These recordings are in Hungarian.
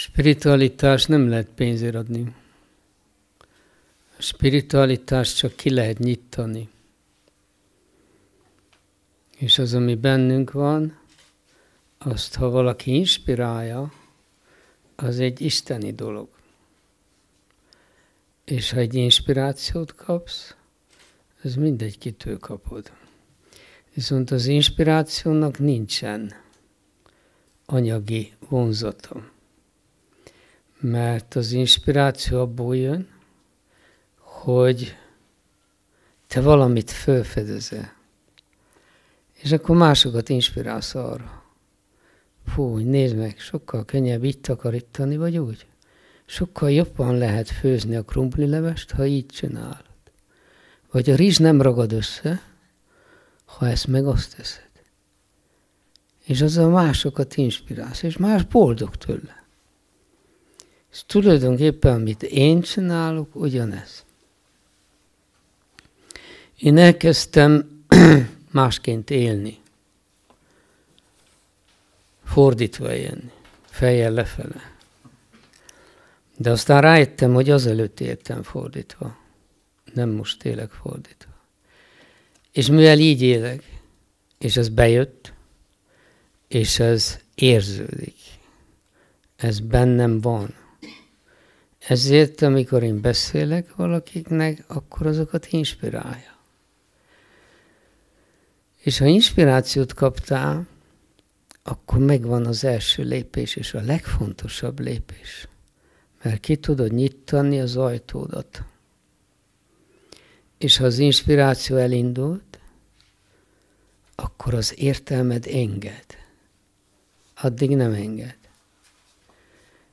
Spiritualitás nem lehet pénzért adni. A spiritualitást csak ki lehet nyitani. És az, ami bennünk van, azt, ha valaki inspirálja, az egy isteni dolog. És ha egy inspirációt kapsz, ez mindegy, kitől kapod. Viszont az inspirációnak nincsen anyagi vonzata. Mert az inspiráció abból jön, hogy te valamit felfedezel. És akkor másokat inspirálsz arra. Fú, nézd meg, sokkal könnyebb így takarítani, vagy úgy. Sokkal jobban lehet főzni a krumplilevest, ha így csinálod. Vagy a rizs nem ragad össze, ha ezt meg azt teszed. És azzal másokat inspirálsz, és más boldog tőle. És tulajdonképpen, amit én csinálok, ugyanez. Én elkezdtem másként élni. Fordítva élni. Fejjel lefele. De aztán rájöttem, hogy azelőtt éltem fordítva. Nem most élek fordítva. És mivel így élek, és ez bejött, és ez érződik. Ez bennem van. Ezért, amikor én beszélek valakiknek, akkor azokat inspirálja. És ha inspirációt kaptál, akkor megvan az első lépés, és a legfontosabb lépés. Mert ki tudod nyitani az ajtódat. És ha az inspiráció elindult, akkor az értelmed enged. Addig nem enged.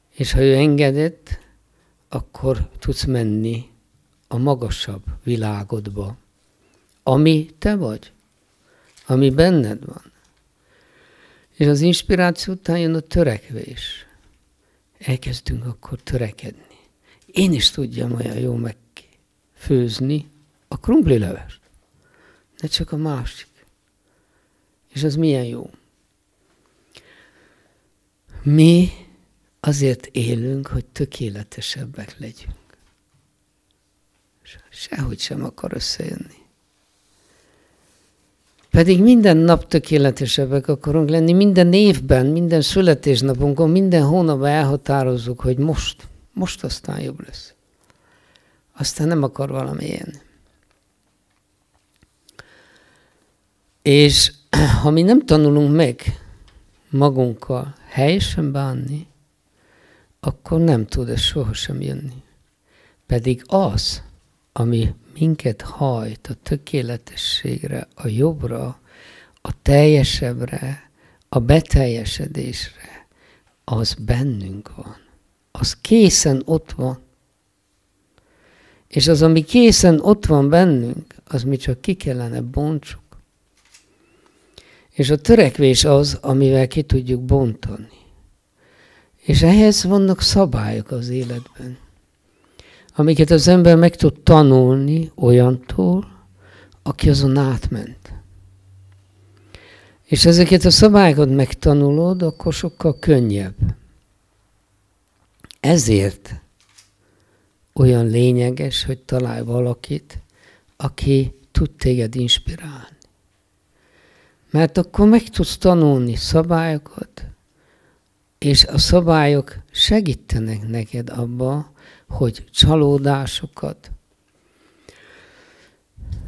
És ha ő engedett, akkor tudsz menni a magasabb világodba, ami te vagy, ami benned van. És az inspiráció után jön a törekvés. Elkezdünk akkor törekedni. Én is tudjam olyan jó megfőzni a krumplilevest, ne csak a másik. És az milyen jó. Mi azért élünk, hogy tökéletesebbek legyünk. Sehogy sem akar összejönni. Pedig minden nap tökéletesebbek akarunk lenni, minden évben, minden születésnapunkon, minden hónapban elhatározzuk, hogy most aztán jobb lesz. Aztán nem akar valami ilyen. És ha mi nem tanulunk meg magunkkal helyesen bánni, akkor nem tud ez sohasem jönni. Pedig az, ami minket hajt a tökéletességre, a jobbra, a teljesebbre, a beteljesedésre, az bennünk van. Az készen ott van. És az, ami készen ott van bennünk, az mi csak ki kellene bontsuk. És a törekvés az, amivel ki tudjuk bontani. És ehhez vannak szabályok az életben, amiket az ember meg tud tanulni olyantól, aki azon átment. És ezeket a szabályokat megtanulod, akkor sokkal könnyebb. Ezért olyan lényeges, hogy találj valakit, aki tud téged inspirálni. Mert akkor meg tudsz tanulni szabályokat, és a szabályok segítenek neked abba, hogy csalódásokat,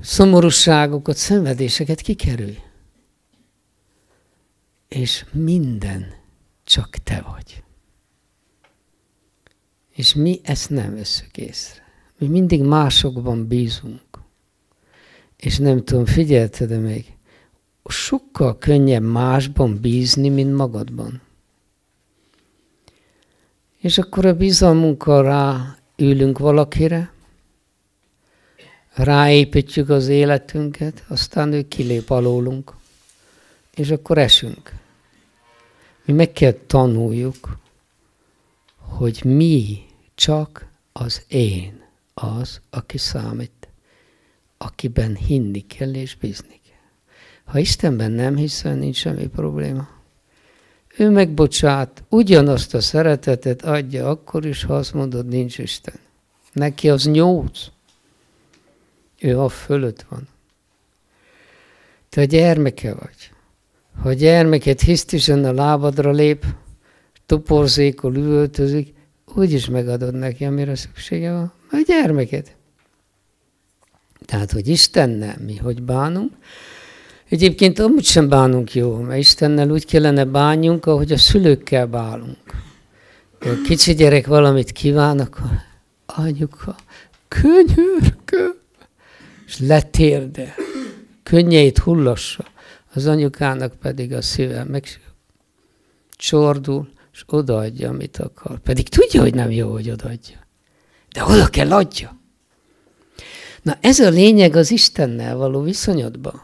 szomorúságokat, szenvedéseket kikerülj. És minden csak te vagy. És mi ezt nem vesszük észre. Mi mindig másokban bízunk. És nem tudom, figyelted de még, sokkal könnyebb másban bízni, mint magadban. És akkor a bizalmunkkal ráülünk valakire, ráépítjük az életünket, aztán ő kilép alólunk, és akkor esünk. Mi meg kell tanuljuk, hogy mi csak az én az, aki számít, akiben hinni kell és bízni kell. Ha Istenben nem hiszel, nincs semmi probléma. Ő megbocsát, ugyanazt a szeretetet adja akkor is, ha azt mondod, nincs Isten. Neki az 8. Ő a fölött van. Te a gyermeke vagy. Ha a gyermeket hisztisen a lábadra lép, toporzékol, üvöltözik, úgyis megadod neki, amire szüksége van. A gyermeket. Tehát, hogy Istennel mi hogy bánunk. Egyébként amúgy sem bánunk jó, mert Istennel úgy kellene bánjunk, ahogy a szülőkkel bánunk. Ha a kicsi gyerek valamit kíván, akkor anyuka, könyörgöm, és letérdel, könnyeit hullassa. Az anyukának pedig a szíve megcsordul, és odaadja, amit akar. Pedig tudja, hogy nem jó, hogy odaadja. De oda kell adja. Na ez a lényeg az Istennel való viszonyodban.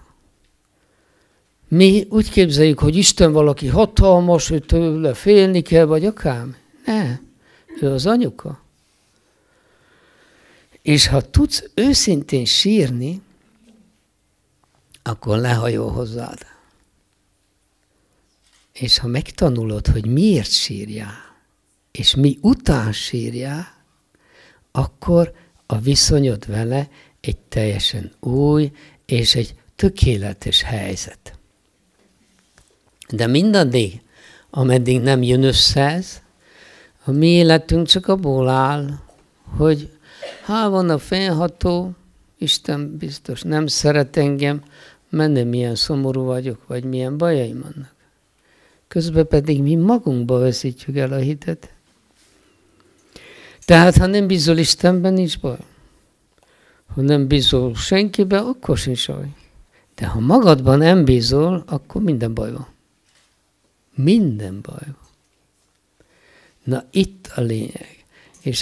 Mi úgy képzeljük, hogy Isten valaki hatalmas, hogy tőle félni kell, vagy akármi. Ne, ő az anyuka. És ha tudsz őszintén sírni, akkor lehajol hozzád. És ha megtanulod, hogy miért sírjál, és mi után sírjál, akkor a viszonyod vele egy teljesen új és egy tökéletes helyzet. De mindaddig, ameddig nem jön össze ez, a mi életünk csak abból áll, hogy van a fennható, Isten biztos nem szeret engem, mert nem milyen szomorú vagyok, vagy milyen bajaim vannak. Közben pedig mi magunkba veszítjük el a hitet. Tehát, ha nem bízol Istenben, nincs baj. Ha nem bízol senkibe, akkor sincs baj. De ha magadban nem bízol, akkor minden baj van. Minden baj van. Na itt a lényeg. És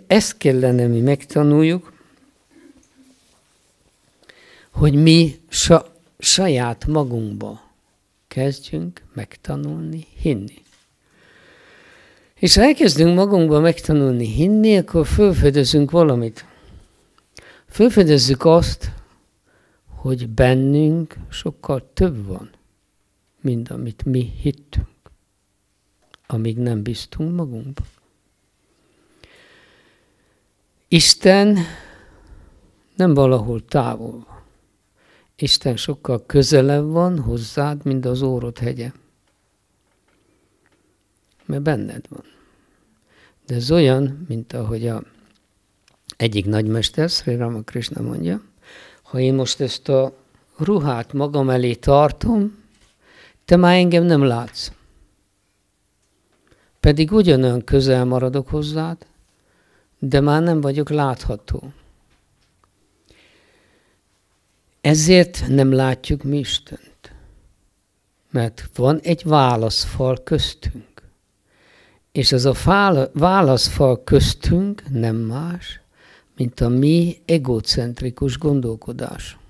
ezt kellene mi megtanuljuk, hogy mi saját magunkba kezdjünk megtanulni hinni. És ha elkezdünk magunkba megtanulni hinni, akkor felfedezünk valamit. Felfedezzük azt, hogy bennünk sokkal több van, mint amit mi hittünk, amíg nem bíztunk magunkba. Isten nem valahol távol van. Isten sokkal közelebb van hozzád, mint az Órod hegye. Mert benned van. De ez olyan, mint ahogy egyik nagymester, Sri Ramakrishna mondja, ha én most ezt a ruhát magam elé tartom, te már engem nem látsz. Pedig ugyanolyan közel maradok hozzád, de már nem vagyok látható. Ezért nem látjuk mi Istent. Mert van egy válaszfal köztünk. És ez a válaszfal köztünk nem más, mint a mi egocentrikus gondolkodásunk.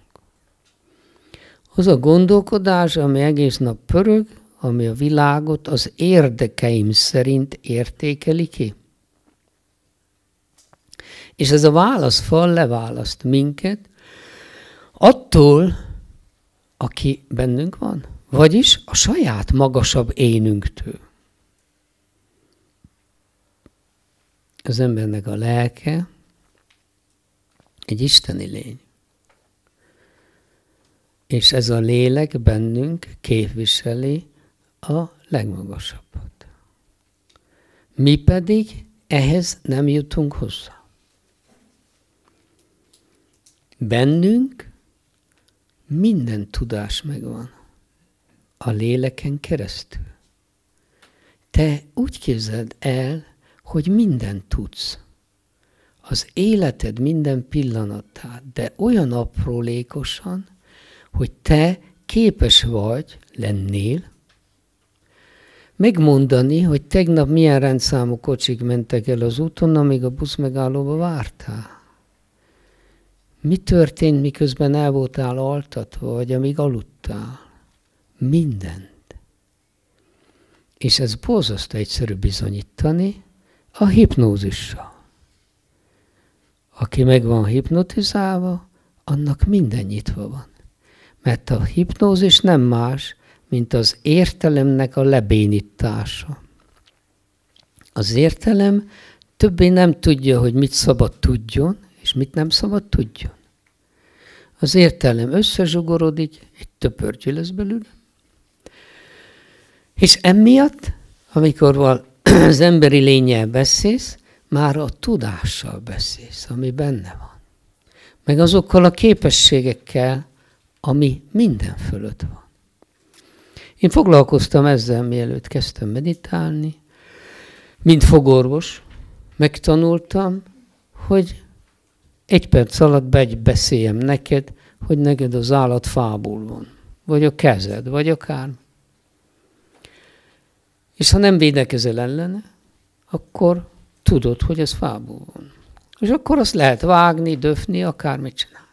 Az a gondolkodás, ami egész nap pörög, ami a világot az érdekeim szerint értékeli ki. És ez a válaszfal leválaszt minket attól, aki bennünk van, vagyis a saját magasabb énünktől. Az embernek a lelke egy isteni lény. És ez a lélek bennünk képviseli a legmagasabbat. Mi pedig ehhez nem jutunk hozzá. Bennünk minden tudás megvan a léleken keresztül. Te úgy képzeld el, hogy mindent tudsz. Az életed minden pillanatát, de olyan aprólékosan, hogy te képes vagy, lennél, megmondani, hogy tegnap milyen rendszámú kocsik mentek el az úton, amíg a buszmegállóba vártál. Mi történt, miközben el voltál altatva, vagy amíg aludtál? Mindent. És ez borzasztó egyszerű bizonyítani a hipnózissal. Aki meg van hipnotizálva, annak minden nyitva van. Mert a hipnózis nem más, mint az értelemnek a lebénítása. Az értelem többé nem tudja, hogy mit szabad tudjon, és mit nem szabad tudjon. Az értelem összezsugorodik, egy töpörtyű lesz belőle. És emiatt, amikor az emberi lénnyel beszélsz, már a tudással beszélsz, ami benne van. Meg azokkal a képességekkel, ami minden fölött van. Én foglalkoztam ezzel, mielőtt kezdtem meditálni, mint fogorvos. Megtanultam, hogy 1 perc alatt beszéljem neked, hogy neked az állat fából van. Vagy a kezed, vagy akár. És ha nem védekezel ellene, akkor tudod, hogy ez fából van. És akkor azt lehet vágni, döfni, akármit csinálni.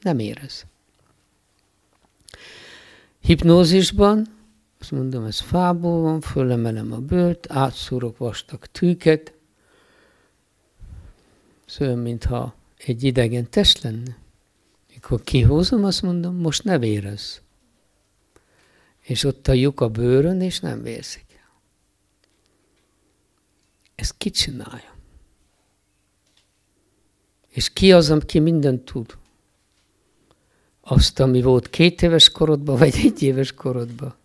Nem érez. Hipnózisban, azt mondom, ez fából van, fölemelem a bőrt, átszúrok vastag tűket, szóval, mintha egy idegen test lenne. Mikor kihúzom, azt mondom, most ne vérezz. És ott a lyuk a bőrön, és nem vérzik. Ezt ki csinálja? És ki az, aki mindent tud? Azt, ami volt 2 éves korodban, vagy 1 éves korodban.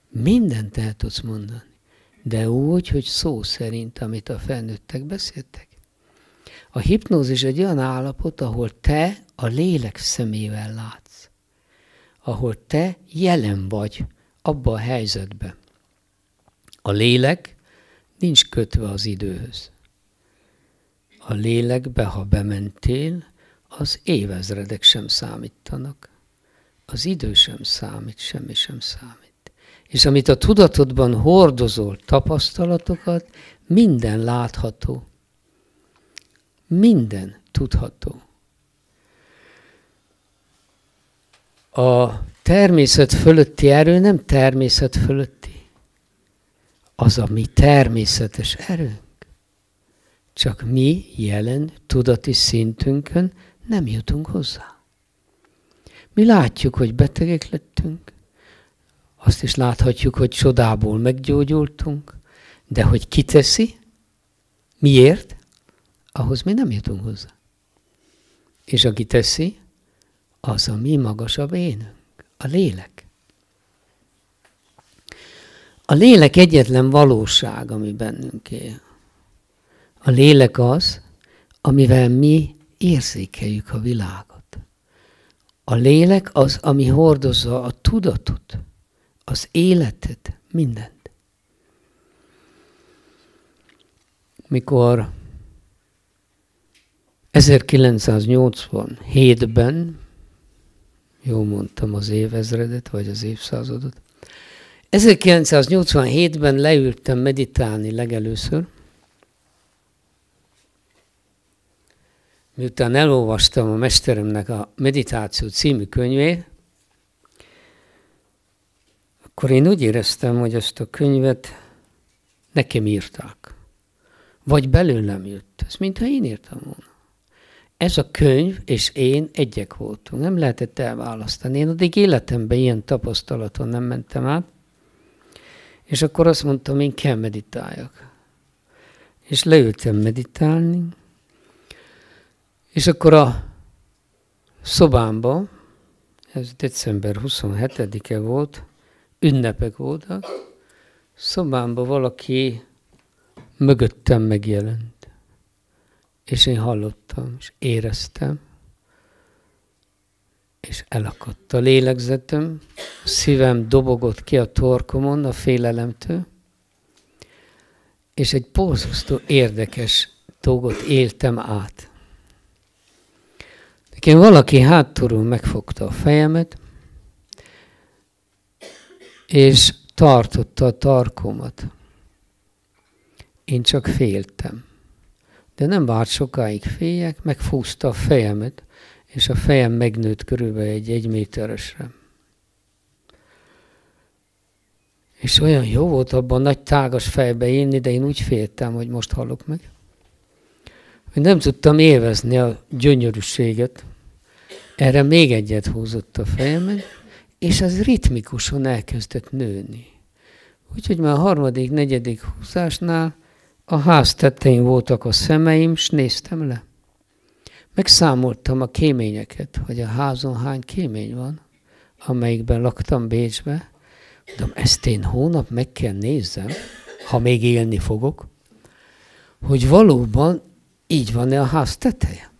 Mindent el tudsz mondani. De úgy, hogy szó szerint, amit a felnőttek beszéltek. A hipnózis egy olyan állapot, ahol te a lélek szemével látsz. Ahol te jelen vagy abba a helyzetben. A lélek nincs kötve az időhöz. A lélekbe, ha bementél, az évezredek sem számítanak. Az idő sem számít, semmi sem számít. És amit a tudatodban hordozol, tapasztalatokat, minden látható. Minden tudható. A természet fölötti erő nem természet fölötti. Az a mi természetes erőnk. Csak mi jelen tudati szintünkön nem jutunk hozzá. Mi látjuk, hogy betegek lettünk, azt is láthatjuk, hogy csodából meggyógyultunk, de hogy ki teszi, miért, ahhoz mi nem jutunk hozzá. És aki teszi, az a mi magasabb énünk, a lélek. A lélek egyetlen valóság, ami bennünk él. A lélek az, amivel mi érzékeljük a világot. A lélek az, ami hordozza a tudatot, az életet, mindent. Mikor 1987-ben, jól mondtam az évezredet, vagy az évszázadot, 1987-ben leültem meditálni legelőször, miután elolvastam a mesteremnek a Meditáció című könyvét, akkor én úgy éreztem, hogy ezt a könyvet nekem írták. Vagy belőlem jött. Ez mintha én írtam volna. Ez a könyv és én egyek voltunk. Nem lehetett elválasztani. Én addig életemben ilyen tapasztalaton nem mentem át. És akkor azt mondtam, én kell meditáljak. És leültem meditálni. És akkor a szobámban, ez december 27-e volt, ünnepek voltak, szobámban valaki mögöttem megjelent. És én hallottam, és éreztem, és elakadt a lélegzetem, a szívem dobogott ki a torkomon a félelemtől, és egy borzasztó érdekes dolgot éltem át. Nekem valaki hátulról megfogta a fejemet, és tartotta a tarkomat. Én csak féltem. De nem várt sokáig féljek, megfúzta a fejemet, és a fejem megnőtt körülbelül egy méteresre. És olyan jó volt abban nagy tágas fejbe élni, de én úgy féltem, hogy most halok meg. Hogy nem tudtam élvezni a gyönyörűséget. Erre még egyet húzott a fejemet, És az ritmikusan elkezdett nőni. Úgyhogy már a harmadik, negyedik húzásnál a ház tetején voltak a szemeim, és néztem le. Megszámoltam a kéményeket, hogy a házon hány kémény van, amelyikben laktam Bécsbe. Mondom, ezt én hónap meg kell nézzem, ha még élni fogok, hogy valóban így van-e a ház teteje.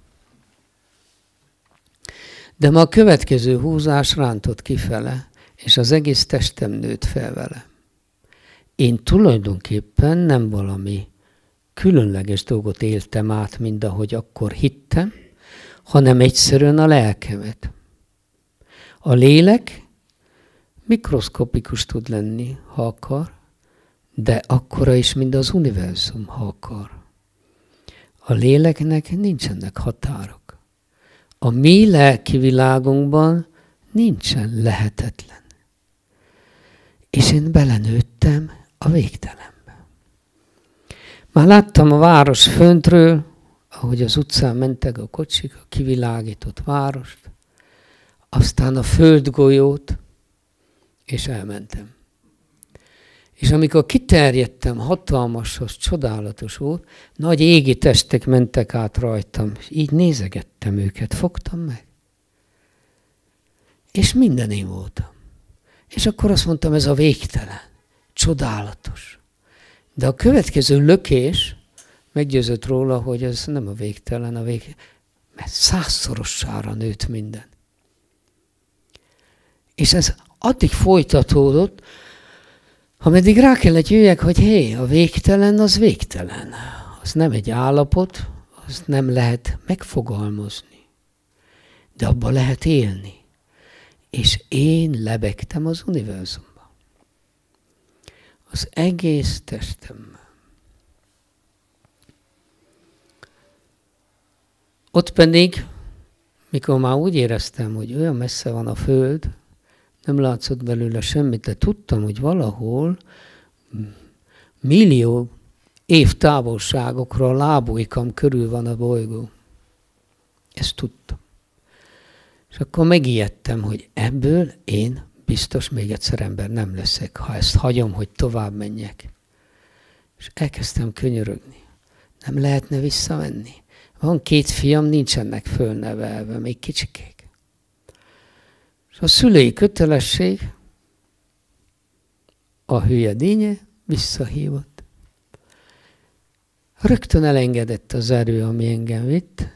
De ma a következő húzás rántott kifele, és az egész testem nőtt fel vele. Én tulajdonképpen nem valami különleges dolgot éltem át, mint ahogy akkor hittem, hanem egyszerűen a lelkemet. A lélek mikroszkopikus tud lenni, ha akar, de akkora is, mint az univerzum, ha akar. A léleknek nincsenek határok. A mi lelki világunkban nincsen lehetetlen. És én belenőttem a végtelenbe. Már láttam a város föntről, ahogy az utcán mentek a kocsik, a kivilágított várost, aztán a földgolyót, és elmentem. És amikor kiterjedtem, hatalmas, csodálatos volt, nagy égi testek mentek át rajtam, és így nézegettem őket, fogtam meg. És minden én voltam. És akkor azt mondtam, ez a végtelen, csodálatos. De a következő lökés meggyőzött róla, hogy ez nem a végtelen, mert 100-szorossára nőtt minden. És ez addig folytatódott, ameddig rá kellett jöjjek, hogy hé, a végtelen az végtelen. Az nem egy állapot, azt nem lehet megfogalmazni. De abban lehet élni. És én lebegtem az univerzumban. Az egész testemmel. Ott pedig, mikor már úgy éreztem, hogy olyan messze van a Föld, nem látszott belőle semmit, de tudtam, hogy valahol millió év távolságokra a lábujkam körül van a bolygó. Ezt tudtam. És akkor megijedtem, hogy ebből én biztos még egyszer ember nem leszek, ha ezt hagyom, hogy tovább menjek. És elkezdtem könyörögni. Nem lehetne visszamenni. Van 2 fiam, nincsenek fölnevelve, még kicsikék. És a szülői kötelesség, a hülye dínye visszahívott. Rögtön elengedett az erő, ami engem vitt,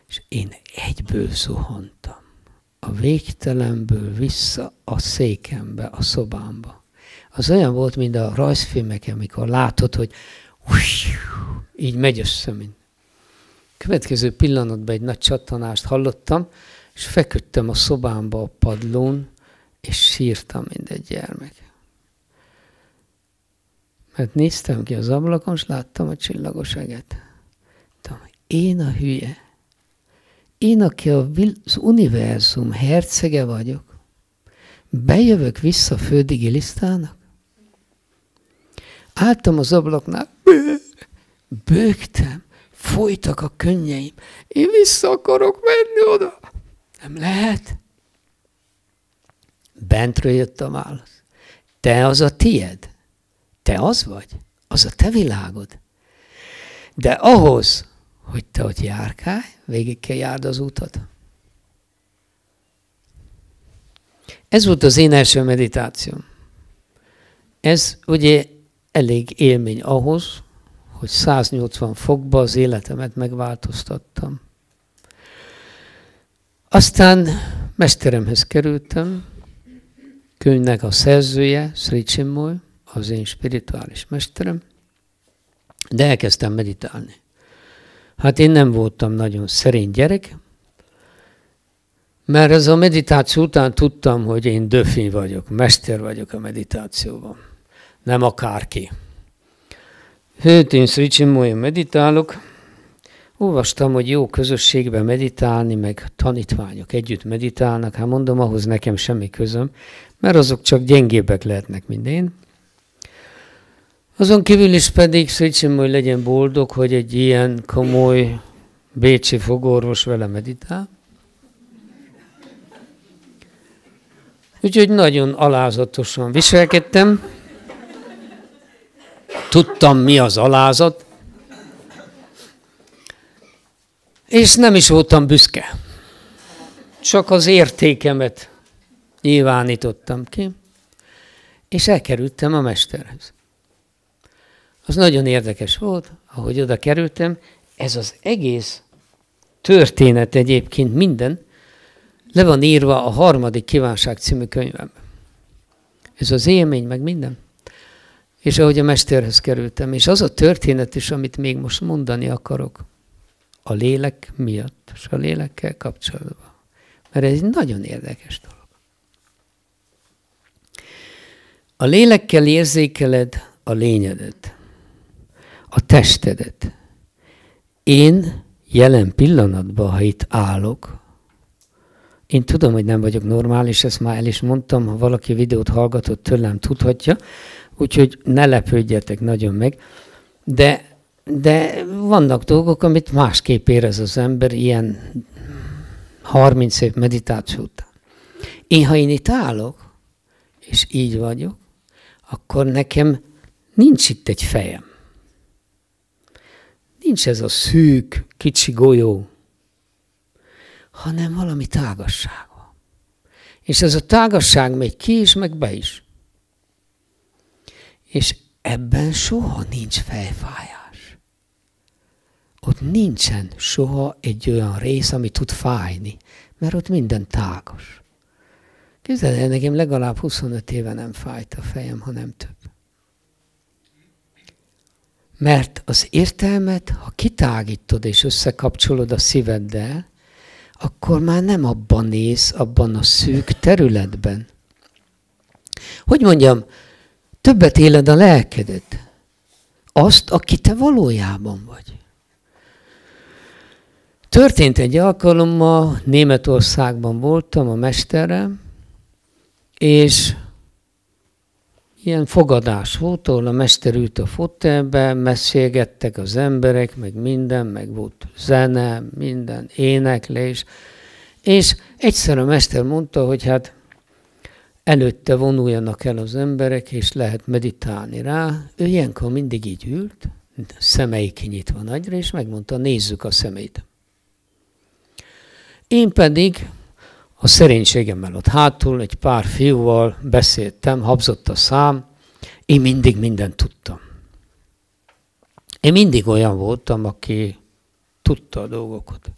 és én egyből zuhantam. A végtelenből vissza a székembe, a szobámba. Az olyan volt, mint a rajzfilmeken, amikor látod, hogy így megy össze mind. Következő pillanatban egy nagy csattanást hallottam, és feküdtem a szobámba a padlón, és sírtam, mint egy gyermek. Mert néztem ki az ablakon, és láttam a csillagos eget. Én a hülye. Én, aki az univerzum hercege vagyok, bejövök vissza a földi gilisztának? Álltam az ablaknál, bőgtem, folytak a könnyeim. Én vissza akarok menni oda. Nem lehet. Bentről jött a válasz. Te az a tied. Te az vagy. Az a te világod. De ahhoz, hogy te ott járkálj, végig kell járd az utat. Ez volt az én első meditációm. Ez ugye elég élmény ahhoz, hogy 180 fokba az életemet megváltoztattam. Aztán mesteremhez kerültem, könyvnek a szerzője, Sri Chinmoy, az én spirituális mesterem, de elkezdtem meditálni. Hát én nem voltam nagyon szerény gyerek, mert ez a meditáció után tudtam, hogy én döfény vagyok, mester vagyok a meditációban. Nem akárki. Én Sri Chinmoyen meditálok. Olvastam, hogy jó közösségben meditálni, meg tanítványok együtt meditálnak. Hát mondom, ahhoz nekem semmi közöm, mert azok csak gyengébbek lehetnek, mint én. Azon kívül is pedig Sri Chinmoy legyen boldog, hogy egy ilyen komoly bécsi fogorvos vele meditál. Úgyhogy nagyon alázatosan viselkedtem. Tudtam, mi az alázat. És nem is voltam büszke. Csak az értékemet nyilvánítottam ki. És elkerültem a mesterhez. Az nagyon érdekes volt, ahogy oda kerültem. Ez az egész történet egyébként minden le van írva a 3. kívánság című könyvemben. Ez az élmény, meg minden. És ahogy a mesterhez kerültem, és az a történet is, amit még most mondani akarok, a lélek miatt, és a lélekkel kapcsolatban. Mert ez egy nagyon érdekes dolog. A lélekkel érzékeled a lényedet, a testedet. Én jelen pillanatban, ha itt állok, én tudom, hogy nem vagyok normális, ezt már el is mondtam, ha valaki videót hallgatott tőlem, tudhatja, úgyhogy ne lepődjetek nagyon meg, de vannak dolgok, amit másképp érez az ember ilyen 30 év meditáció után. Ha én itt állok, és így vagyok, akkor nekem nincs itt egy fejem. Nincs ez a szűk, kicsi golyó, hanem valami tágasság van. És ez a tágasság megy ki is, meg be is. És ebben soha nincs fejfájás. Ott nincsen soha egy olyan rész, ami tud fájni, mert ott minden tágas. Képzeld el, nekem legalább 25 éve nem fájt a fejem, ha nem több. Mert az értelmet, ha kitágítod és összekapcsolod a szíveddel, akkor már nem abban néz, abban a szűk területben. Hogy mondjam, többet éled a lelkedet. Azt, aki te valójában vagy. Történt egy alkalommal, Németországban voltam a mesterrel, és ilyen fogadás volt, ahol a mester ült a fotelbe, beszélgettek az emberek, meg minden, meg volt zene, minden, éneklés. És egyszer a mester mondta, hogy hát előtte vonuljanak el az emberek, és lehet meditálni rá. Ő ilyenkor mindig így ült, szemei kinyitva nagyra, és megmondta, nézzük a szemét. Én pedig a szerénységemmel ott hátul egy pár fiúval beszéltem, habzott a szám, én mindig mindent tudtam. Én mindig olyan voltam, aki tudta a dolgokat.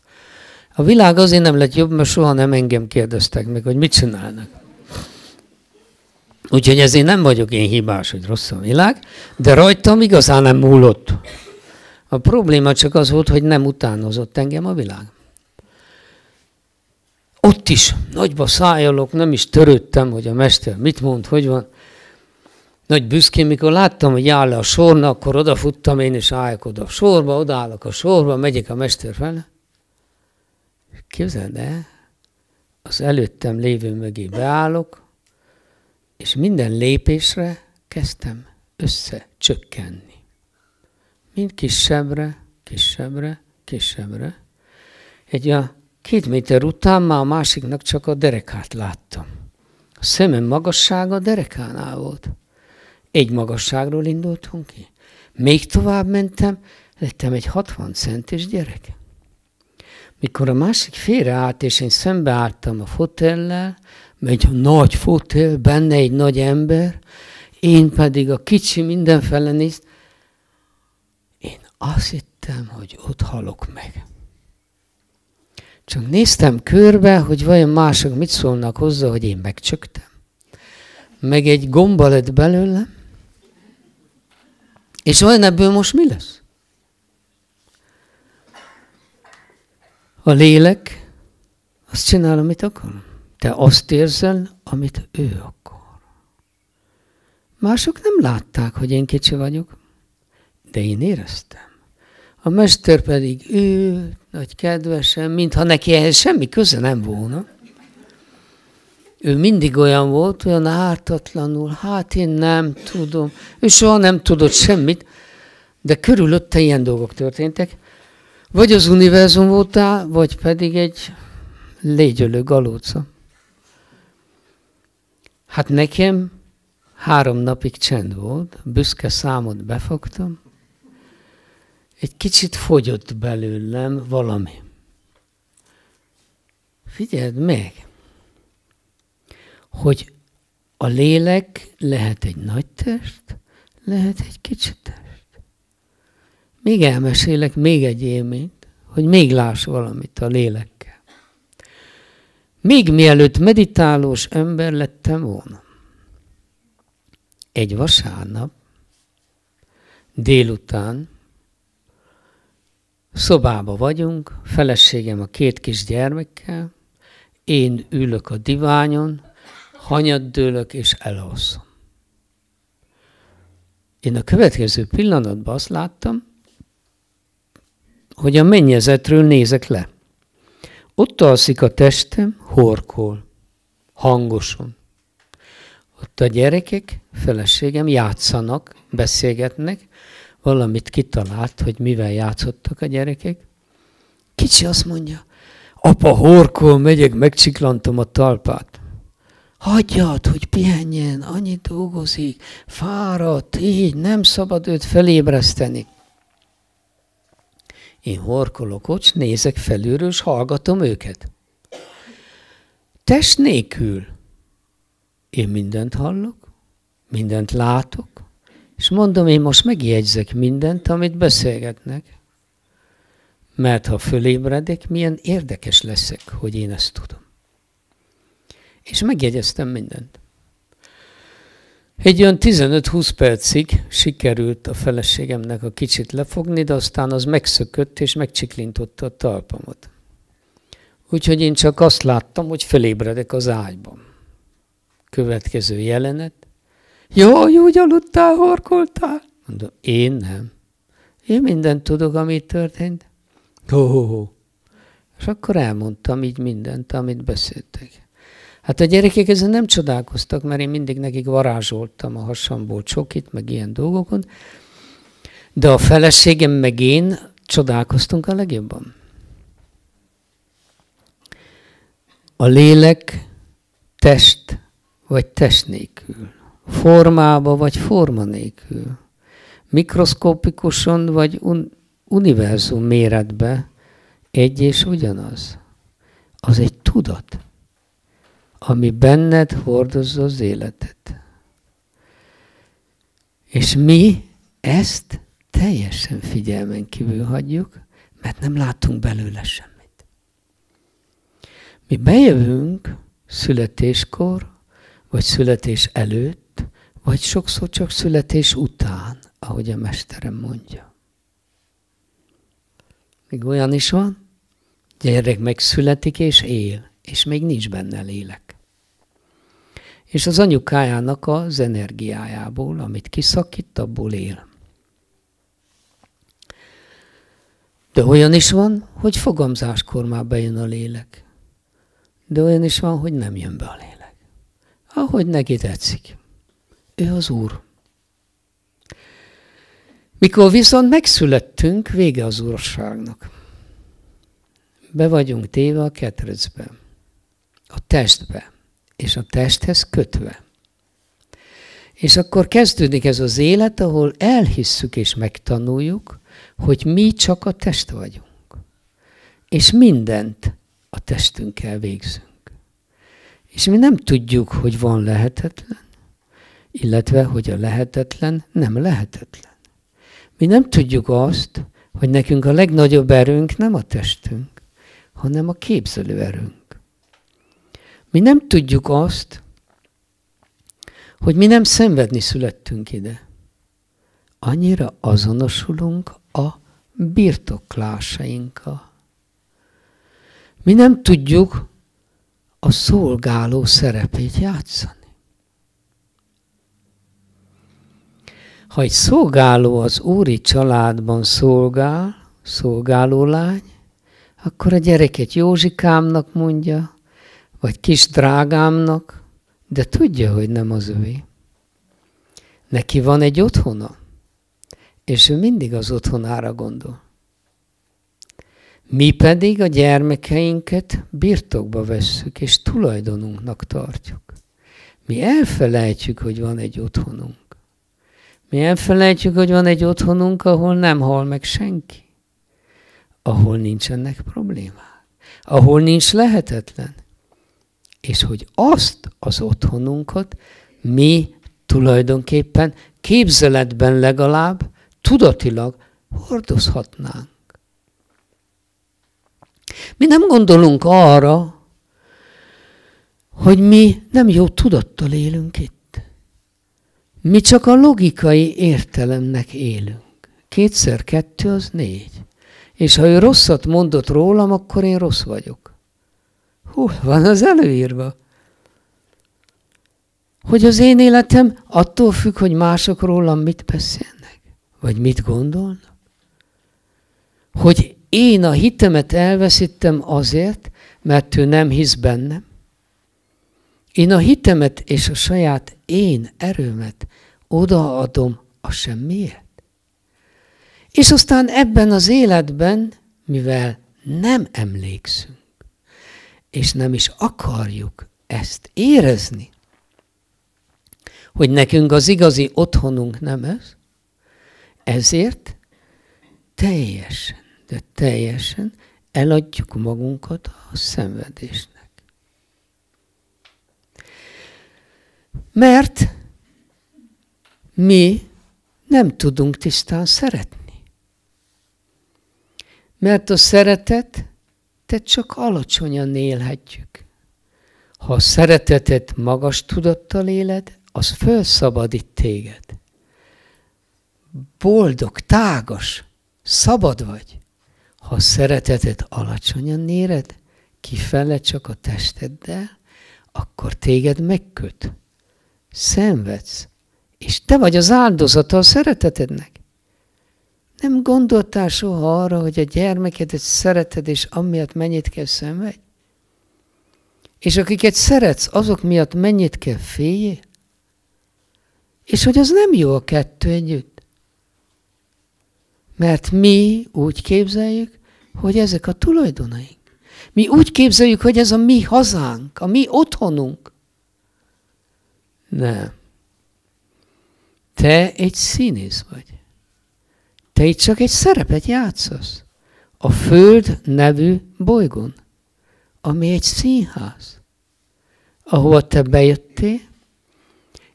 A világ azért nem lett jobb, mert soha nem engem kérdeztek meg, hogy mit csinálnak. Úgyhogy ezért nem vagyok én hibás, hogy rossz a világ, de rajtam igazán nem múlott. A probléma csak az volt, hogy nem utánozott engem a világ. Ott is nagyba szájolok, nem is törődtem, hogy a mester mit mond, hogy van. Nagy büszkén, mikor láttam, hogy áll le a sorna, akkor odafuttam én, és álljak oda a sorba, odaállok a sorba, megyek a mester fele. Képzeld el, az előttem lévő mögé beállok, és minden lépésre kezdtem összecsökkenni. Mind kisebbre, kisebbre, kisebbre. Egy a 2 méter után már a másiknak csak a derekát láttam. A szemem magassága a derekánál volt. Egy magasságról indultunk ki. Még tovább mentem, lettem egy 60 centis gyerek. Mikor a másik félreállt, és én szembeálltam a fotellel, egy nagy fotel, benne egy nagy ember, én pedig a kicsi mindenfele nézt, én azt hittem, hogy ott halok meg. Csak néztem körbe, hogy vajon mások mit szólnak hozzá, hogy én megcsöktem. Meg egy gomba lett belőlem, és vajon ebből most mi lesz? A lélek azt csinál, amit akar. Te azt érzel, amit ő akar. Mások nem látták, hogy én kicsi vagyok, de én éreztem. A mester pedig ő, nagy kedvesen, mintha neki ehhez semmi köze nem volna. Ő mindig olyan volt, olyan ártatlanul, hát én nem tudom. Ő soha nem tudott semmit, de körülötte ilyen dolgok történtek. Vagy az univerzum voltál, vagy pedig egy légyölő galóca. Hát nekem 3 napig csend volt, büszke számot befogtam, egy kicsit fogyott belőlem valami. Figyeld meg, hogy a lélek lehet egy nagy test, lehet egy kicsi test. Még elmesélek még egy élményt, hogy még láss valamit a lélekkel. Még mielőtt meditálós ember lettem volna. Egy vasárnap délután szobába vagyunk, feleségem a 2 kis gyermekkel, én ülök a diványon, hanyat dőlök és elalszom. Én a következő pillanatban azt láttam, hogy a mennyezetről nézek le. Ott alszik a testem, horkol, hangosan. Ott a gyerekek, feleségem játszanak, beszélgetnek, valamit kitalált, hogy mivel játszottak a gyerekek. Kicsi azt mondja, apa horkol, megyek, megcsiklantom a talpát. Hagyjad, hogy pihenjen, annyit dolgozik, fáradt, így nem szabad őt felébreszteni. Én horkolok ott, nézek felülről, és hallgatom őket. Test nélkül. Én mindent hallok, mindent látok, és mondom, én most megjegyzek mindent, amit beszélgetnek. Mert ha fölébredek, milyen érdekes leszek, hogy én ezt tudom. És megjegyeztem mindent. Egy olyan 15-20 percig sikerült a feleségemnek a kicsit lefogni, de aztán az megszökött és megcsiklintotta a talpamat. Úgyhogy én csak azt láttam, hogy felébredek az ágyban. Következő jelenet. Jaj, úgy aludtál, horkoltál? Mondom, én nem. Én mindent tudok, amit történt. És akkor elmondtam így mindent, amit beszéltek. Hát a gyerekek ezen nem csodálkoztak, mert én mindig nekik varázsoltam a hasamból csokit, meg ilyen dolgokon. De a feleségem meg én csodálkoztunk a legjobban. A lélek test vagy test nélkül. Formába vagy forma nélkül. Mikroszkopikusan vagy univerzum méretbe egy és ugyanaz. Az egy tudat, ami benned hordozza az életet. És mi ezt teljesen figyelmen kívül hagyjuk, mert nem látunk belőle semmit. Mi bejövünk születéskor, vagy születés előtt, vagy sokszor csak születés után, ahogy a mesterem mondja. Még olyan is van, gyerek megszületik és él, és még nincs benne lélek. És az anyukájának az energiájából, amit kiszakít, abból él. De olyan is van, hogy fogamzáskor már bejön a lélek. De olyan is van, hogy nem jön be a lélek. Ahogy neki tetszik. Ő az Úr. Mikor viszont megszülettünk, vége az Úrságnak. Be vagyunk téve a ketrecbe, a testbe, és a testhez kötve. És akkor kezdődik ez az élet, ahol elhisszük és megtanuljuk, hogy mi csak a test vagyunk. És mindent a testünkkel végzünk. És mi nem tudjuk, hogy van lehetetlen, illetve, hogy a lehetetlen nem lehetetlen. Mi nem tudjuk azt, hogy nekünk a legnagyobb erőnk nem a testünk, hanem a képzelő erőnk. Mi nem tudjuk azt, hogy mi nem szenvedni születtünk ide. Annyira azonosulunk a birtoklásainkkal. Mi nem tudjuk a szolgáló szerepét játszani. Ha egy szolgáló az úri családban szolgál, szolgáló lány, akkor a gyereket Józsikámnak mondja, vagy kis drágámnak, de tudja, hogy nem az övé. Neki van egy otthona, és ő mindig az otthonára gondol. Mi pedig a gyermekeinket birtokba vesszük, és tulajdonunknak tartjuk. Mi elfelejtjük, hogy van egy otthonunk. Mi elfelejtjük, hogy van egy otthonunk, ahol nem hal meg senki. Ahol nincsenek problémák. Ahol nincs lehetetlen. És hogy azt az otthonunkat mi tulajdonképpen képzeletben legalább tudatilag hordozhatnánk. Mi nem gondolunk arra, hogy mi nem jó tudattal élünk itt. Mi csak a logikai értelemnek élünk. 2 x 2 az 4. És ha ő rosszat mondott rólam, akkor én rossz vagyok. Hol van az előírva? Hogy az én életem attól függ, hogy mások rólam mit beszélnek, vagy mit gondolnak. Hogy én a hitemet elveszítem azért, mert ő nem hisz bennem. Én a hitemet és a saját én erőmet odaadom a semmiért. És aztán ebben az életben, mivel nem emlékszünk, és nem is akarjuk ezt érezni, hogy nekünk az igazi otthonunk nem ez, ezért teljesen, de teljesen eladjuk magunkat a szenvedésnek. Mert mi nem tudunk tisztán szeretni. Mert a szeretetet csak alacsonyan élhetjük. Ha a szeretetet magas tudattal éled, az felszabadít téged. Boldog, tágas, szabad vagy. Ha a szeretetet alacsonyan éred, kifele csak a testeddel, akkor téged megköt. Szenvedsz. És te vagy az áldozata a szeretetednek. Nem gondoltál soha arra, hogy a gyermekedet szereted, és amiatt mennyit kell szenvedj? És akiket szeretsz, azok miatt mennyit kell féljél? És hogy az nem jó a kettő együtt. Mert mi úgy képzeljük, hogy ezek a tulajdonaink. Mi úgy képzeljük, hogy ez a mi hazánk, a mi otthonunk. Nem. Te egy színész vagy. Te itt csak egy szerepet játszasz. A Föld nevű bolygón, ami egy színház, ahova te bejöttél,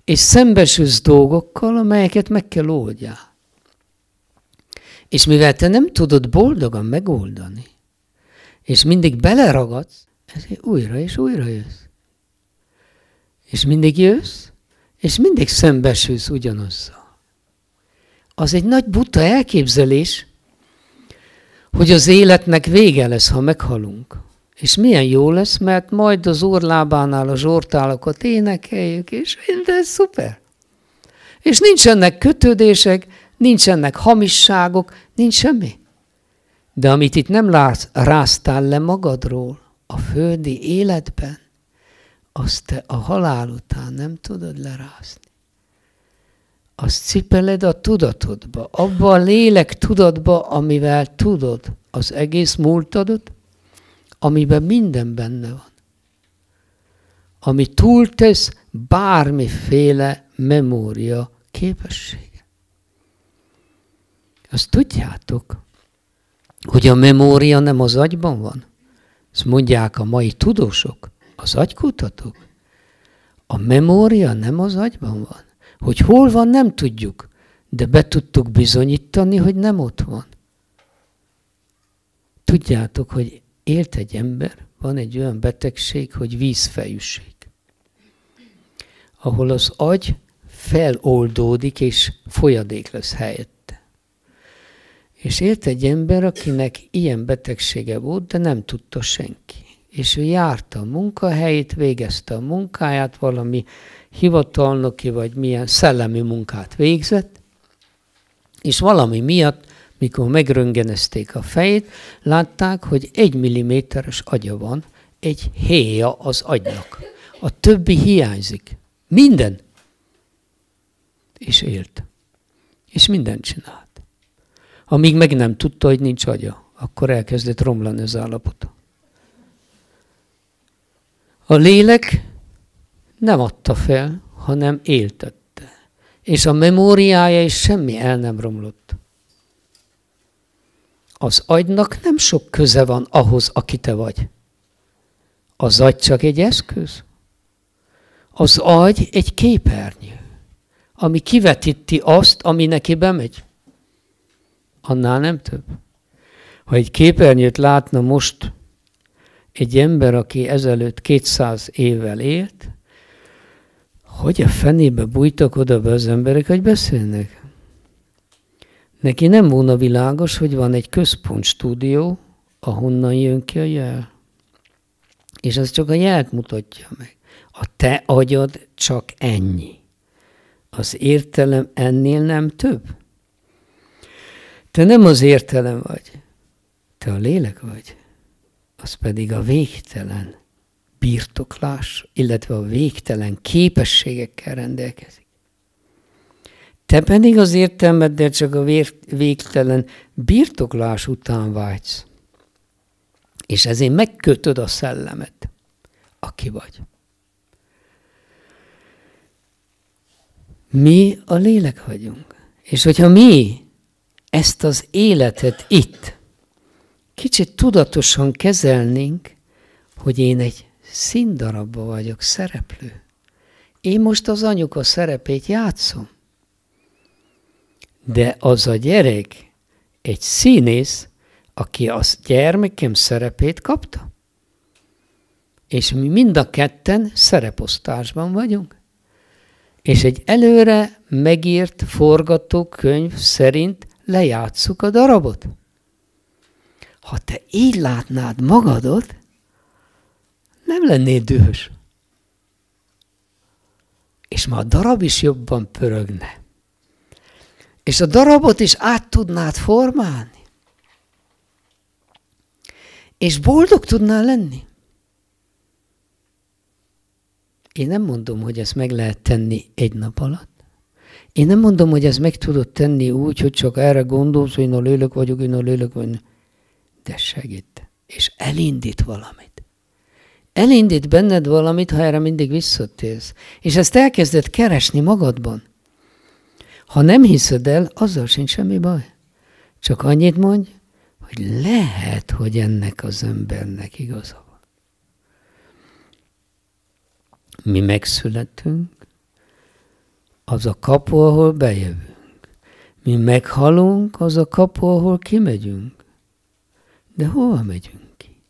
és szembesülsz dolgokkal, amelyeket meg kell oldjál. És mivel te nem tudod boldogan megoldani, és mindig beleragadsz, ezért újra és újra jössz. És mindig jössz, és mindig szembesülsz ugyanazzal. Az egy nagy buta elképzelés, hogy az életnek vége lesz, ha meghalunk. És milyen jó lesz, mert majd az orrlábánál a zsortálakat énekeljük, és minden szuper. És nincsenek kötődések, nincsenek hamisságok, nincs semmi. De amit itt nem ráztál le magadról a földi életben, azt te a halál után nem tudod lerázni. Azt cipeled a tudatodba, abba a lélek tudatba, amivel tudod az egész múltadot, amiben minden benne van. Ami túltesz bármiféle memória képessége. Azt tudjátok, hogy a memória nem az agyban van. Ezt mondják a mai tudósok, az agykutatók. A memória nem az agyban van. Hogy hol van, nem tudjuk, de be tudtuk bizonyítani, hogy nem ott van. Tudjátok, hogy élt egy ember, van egy olyan betegség, hogy vízfejűség, ahol az agy feloldódik, és folyadék lesz helyette. És élt egy ember, akinek ilyen betegsége volt, de nem tudta senki. És ő járta a munkahelyét, végezte a munkáját, valami hivatalnoki vagy milyen szellemi munkát végzett, és valami miatt, mikor megröntgenezték a fejét, látták, hogy 1 milliméteres agya van, egy héja az agynak. A többi hiányzik. Minden. És élt. És mindent csinált. Amíg meg nem tudta, hogy nincs agya, akkor elkezdett romlani az állapota. A lélek nem adta fel, hanem éltette. És a memóriája is semmi el nem romlott. Az agynak nem sok köze van ahhoz, aki te vagy. Az agy csak egy eszköz. Az agy egy képernyő, ami kivetíti azt, ami neki bemegy. Annál nem több. Ha egy képernyőt látna most egy ember, aki ezelőtt 200 évvel élt, hogy a fenébe bújtak oda be az emberek, hogy beszélnek? Neki nem volna világos, hogy van egy központstúdió, ahonnan jön ki a jel. És ez csak a jelt mutatja meg. A te agyad csak ennyi. Az értelem ennél nem több. Te nem az értelem vagy. Te a lélek vagy. Az pedig a végtelen birtoklás, illetve a végtelen képességekkel rendelkezik. Te pedig az értelmeddel csak a végtelen birtoklás után vágysz. És ezért megkötöd a szellemet, aki vagy. Mi a lélek vagyunk. És hogyha mi ezt az életet itt kicsit tudatosan kezelnénk, hogy én egy színdarabba vagyok, szereplő. Én most az anyuka szerepét játszom. De az a gyerek egy színész, aki a gyermekem szerepét kapta. És mi mind a ketten szereposztásban vagyunk. És egy előre megírt forgatókönyv szerint lejátsszuk a darabot. Ha te így látnád magadot, nem lennél dühös. És már a darab is jobban pörögne. És a darabot is át tudnád formálni. És boldog tudnál lenni. Én nem mondom, hogy ezt meg lehet tenni egy nap alatt. Én nem mondom, hogy ezt meg tudod tenni úgy, hogy csak erre gondolsz, hogy én a lélek vagyok, én a lélek vagyok. De segít. És elindít valamit. Elindít benned valamit, ha erre mindig visszatérsz. És ezt elkezded keresni magadban. Ha nem hiszed el, azzal sincs semmi baj. Csak annyit mondj, hogy lehet, hogy ennek az embernek igaza van. Mi megszületünk, az a kapu, ahol bejövünk. Mi meghalunk, az a kapu, ahol kimegyünk. De hova megyünk ki?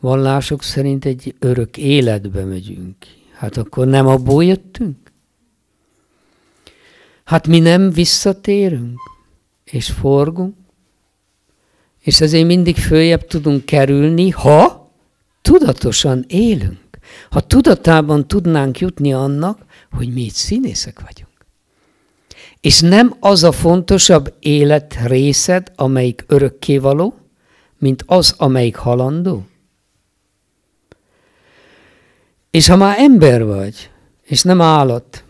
Vallások szerint egy örök életbe megyünk ki. Hát akkor nem abból jöttünk? Hát mi nem visszatérünk, és forgunk, és ezért mindig följebb tudunk kerülni, ha tudatosan élünk. Ha tudatában tudnánk jutni annak, hogy mi itt színészek vagyunk. És nem az a fontosabb életrészed, amelyik örökkévaló, mint az, amelyik halandó. És ha már ember vagy, és nem állat,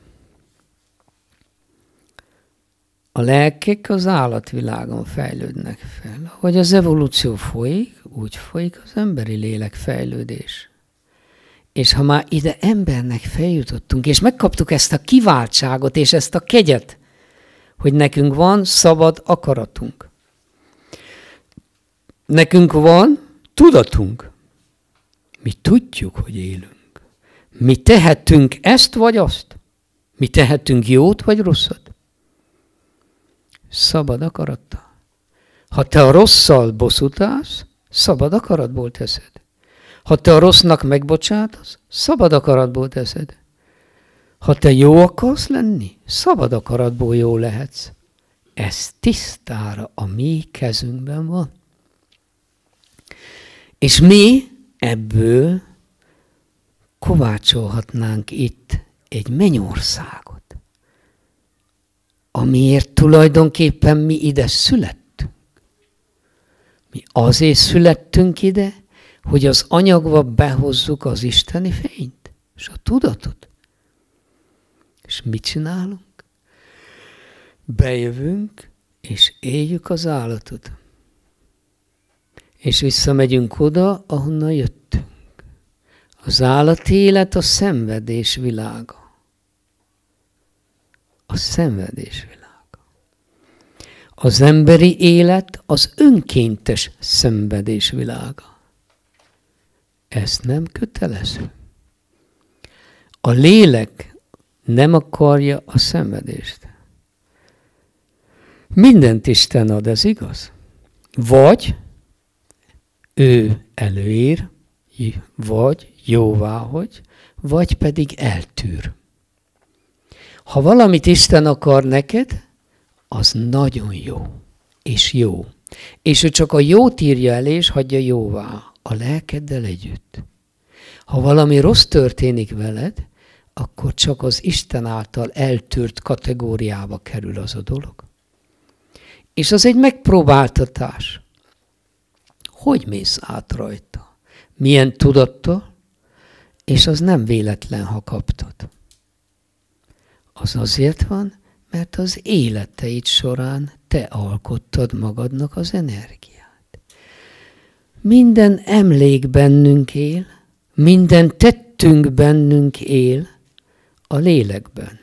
a lelkek az állatvilágon fejlődnek fel. Ahogy az evolúció folyik, úgy folyik az emberi lélek fejlődés. És ha már ide embernek feljutottunk, és megkaptuk ezt a kiváltságot, és ezt a kegyet, hogy nekünk van szabad akaratunk. Nekünk van tudatunk. Mi tudjuk, hogy élünk. Mi tehetünk ezt vagy azt. Mi tehetünk jót vagy rosszat. Szabad akarattal. Ha te a rosszal bosszút állsz, szabad akaratból teszed. Ha te a rossznak megbocsátasz, szabad akaratból teszed. Ha te jó akarsz lenni, szabad akaratból jó lehetsz. Ez tisztára a mi kezünkben van. És mi ebből kovácsolhatnánk itt egy mennyországot, amiért tulajdonképpen mi ide születtünk. Mi azért születtünk ide, hogy az anyagba behozzuk az isteni fényt, és a tudatot. És mit csinálunk? Bejövünk, és éljük az állatot. És visszamegyünk oda, ahonnan jöttünk. Az állati élet a szenvedés világa. A szenvedés világa. Az emberi élet az önkéntes szenvedés világa. Ez nem kötelező. A lélek nem akarja a szenvedést. Mindent Isten ad, ez igaz? Vagy ő előír, vagy jóváhagy, vagy pedig eltűr. Ha valamit Isten akar neked, az nagyon jó, és jó. És ő csak a jót írja elé, és hagyja jóvá, a lelkeddel együtt. Ha valami rossz történik veled, akkor csak az Isten által eltűrt kategóriába kerül az a dolog. És az egy megpróbáltatás. Hogy mész át rajta? Milyen tudattal? És az nem véletlen, ha kaptad. Az azért van, mert az életeid során te alkottad magadnak az energiát. Minden emlék bennünk él, minden tettünk bennünk él a lélekben.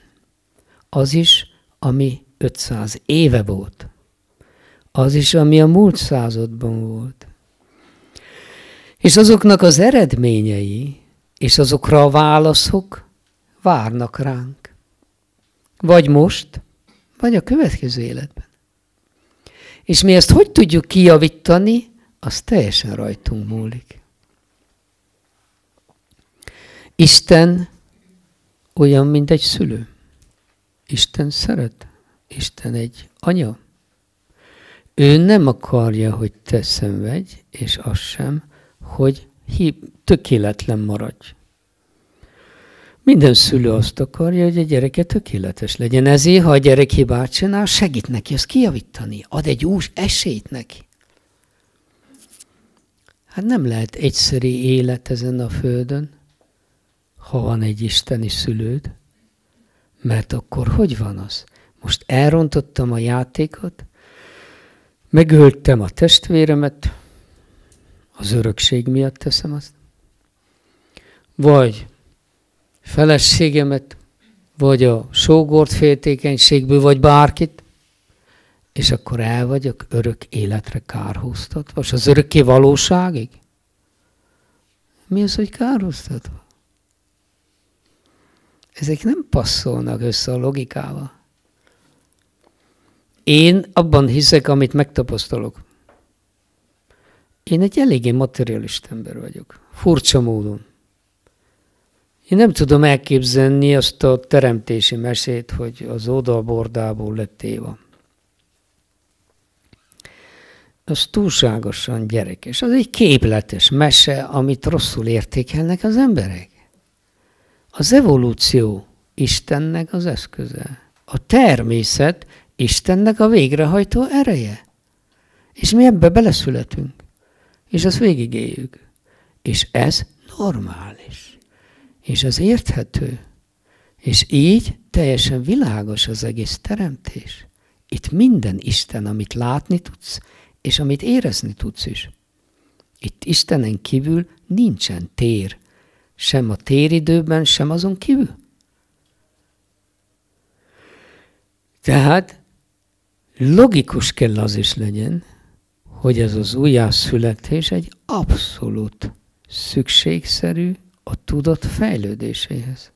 Az is, ami 500 éve volt. Az is, ami a múlt században volt. És azoknak az eredményei, és azokra a válaszok várnak ránk. Vagy most, vagy a következő életben. És mi ezt hogy tudjuk kijavítani, az teljesen rajtunk múlik. Isten olyan, mint egy szülő. Isten szeret. Isten egy anya. Ő nem akarja, hogy te szenvedj, és az sem, hogy tökéletlen maradj. Minden szülő azt akarja, hogy a gyereke tökéletes legyen. Ezért, ha a gyerek hibát csinál, segít neki ezt kijavítani. Ad egy új esélyt neki. Hát nem lehet egyszerű élet ezen a földön, ha van egy isteni szülőd. Mert akkor hogy van az? Most elrontottam a játékot, megöltem a testvéremet, az örökség miatt teszem azt. Vagy feleségemet, vagy a sógort féltékenységből, vagy bárkit, és akkor el vagyok örök életre kárhoztatva, és az örökké valóságig? Mi az, hogy kárhoztatva? Ezek nem passzolnak össze a logikával. Én abban hiszek, amit megtapasztalok. Én egy eléggé materialista ember vagyok. Furcsa módon. Én nem tudom elképzelni azt a teremtési mesét, hogy az oda-bordából lett Éva. Az túlságosan gyerekes. Az egy képletes mese, amit rosszul értékelnek az emberek. Az evolúció Istennek az eszköze. A természet Istennek a végrehajtó ereje. És mi ebbe beleszületünk. És ezt végigéljük. És ez normális. És az érthető. És így teljesen világos az egész teremtés. Itt minden Isten, amit látni tudsz, és amit érezni tudsz is. Itt Istenen kívül nincsen tér. Sem a téridőben, sem azon kívül. Tehát logikus kell az is legyen, hogy ez az újjászületés egy abszolút szükségszerű a tudat fejlődéséhez.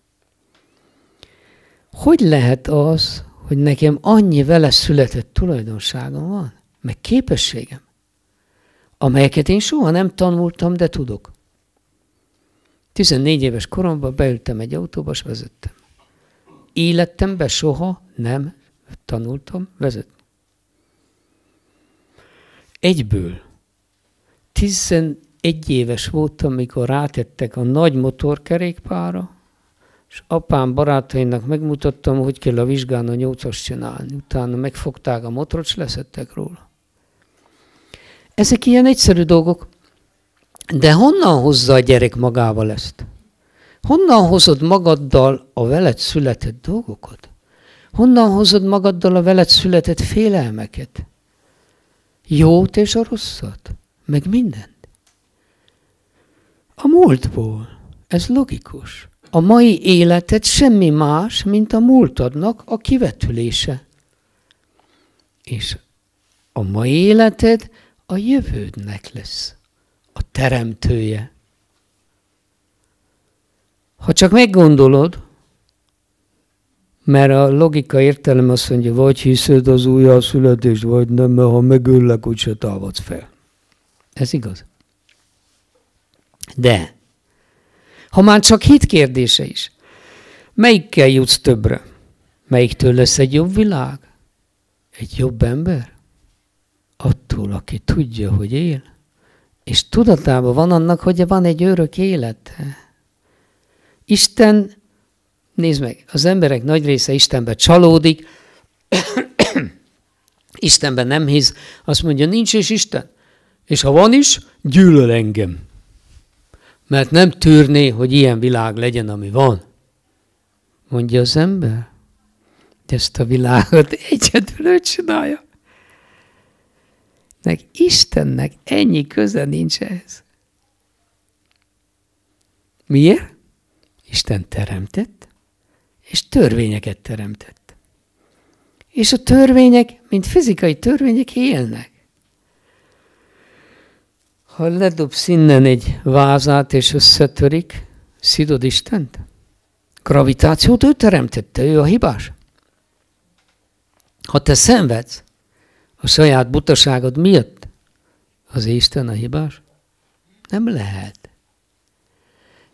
Hogy lehet az, hogy nekem annyi vele született tulajdonságom van, meg képességem, amelyeket én soha nem tanultam, de tudok. 14 éves koromban beültem egy autóba, és vezettem. Életemben soha nem tanultam vezetni. Egyből. 11 éves voltam, amikor rátettek a nagy motorkerékpárra, és apám barátainak megmutattam, hogy kell a vizsgán a 8-as csinálni. Utána megfogták a motort, és leszettek róla. Ezek ilyen egyszerű dolgok. De honnan hozza a gyerek magával ezt? Honnan hozod magaddal a veled született dolgokat? Honnan hozod magaddal a veled született félelmeket? Jót és a rosszat? Meg mindent? A múltból. Ez logikus. A mai életed semmi más, mint a múltadnak a kivetülése. És a mai életed a jövődnek lesz a teremtője. Ha csak meggondolod, mert a logika értelem azt mondja, vagy hiszed az újjászületést, vagy nem, mert ha megöllek, úgyse támadsz fel. Ez igaz. De, ha már csak hit kérdése is, melyikkel jutsz többre? Melyiktől lesz egy jobb világ? Egy jobb ember? Attól, aki tudja, hogy él, és tudatában van annak, hogy van egy örök élete. Isten, nézd meg, az emberek nagy része Istenben csalódik, Istenben nem hisz, azt mondja, nincs is Isten. És ha van is, gyűlöl engem. Mert nem tűrné, hogy ilyen világ legyen, ami van. Mondja az ember. De ezt a világot egyedül ő csinálja. Istennek ennyi köze nincs ehhez. Miért? Isten teremtett, és törvényeket teremtett. És a törvények, mint fizikai törvények élnek. Ha ledobsz innen egy vázát, és összetörik, szidod Istent? Gravitációt ő teremtette, ő a hibás. Ha te szenvedsz a saját butaságod miatt, az Isten a hibás? Nem lehet.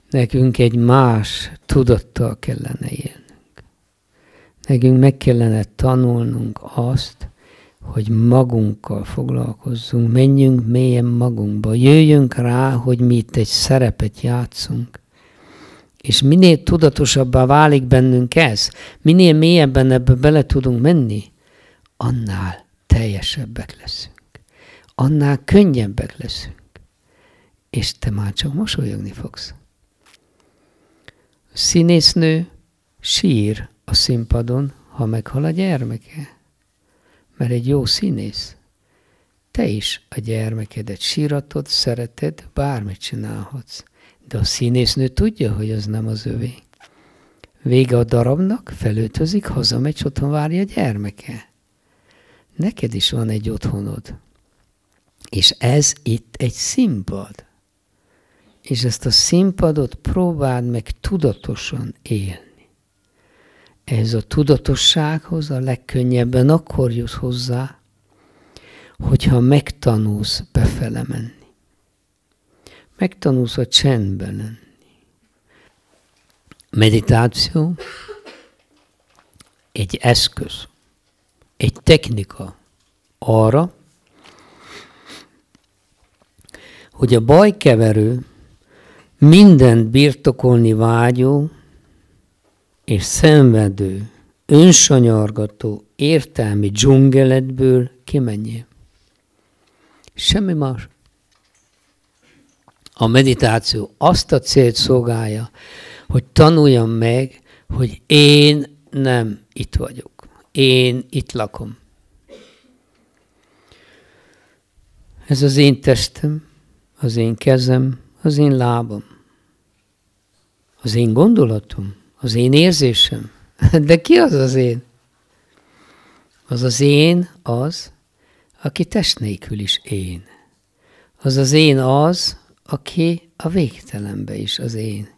Nekünk egy más tudattal kellene élnünk. Nekünk meg kellene tanulnunk azt, hogy magunkkal foglalkozzunk, menjünk mélyen magunkba, jöjjünk rá, hogy mi itt egy szerepet játszunk. És minél tudatosabbá válik bennünk ez, minél mélyebben ebbe bele tudunk menni, annál teljesebbek leszünk. Annál könnyebbek leszünk. És te már csak mosolyogni fogsz. A színésznő sír a színpadon, ha meghal a gyermeke. Mert egy jó színész. Te is a gyermekedet síratod, szereted, bármit csinálhatsz. De a színésznő tudja, hogy az nem az övé. Vége a darabnak, felöltözik, hazamegy, otthon várja a gyermeke. Neked is van egy otthonod. És ez itt egy színpad. És ezt a színpadot próbáld meg tudatosan élni. Ez a tudatossághoz a legkönnyebben akkor jutsz hozzá, hogyha megtanulsz befele menni. Megtanulsz a csendben lenni. Meditáció egy eszköz, egy technika arra, hogy a bajkeverő, mindent birtokolni vágyó és szenvedő, önsanyargató, értelmi dzsungeletből kimenjél. Semmi más. A meditáció azt a célt szolgálja, hogy tanuljam meg, hogy én nem itt vagyok. Én itt lakom. Ez az én testem, az én kezem, az én lábam, az én gondolatom, az én érzésem. De ki az az én? Az az én az, aki test nélkül is én. Az az én az, aki a végtelenbe is az én.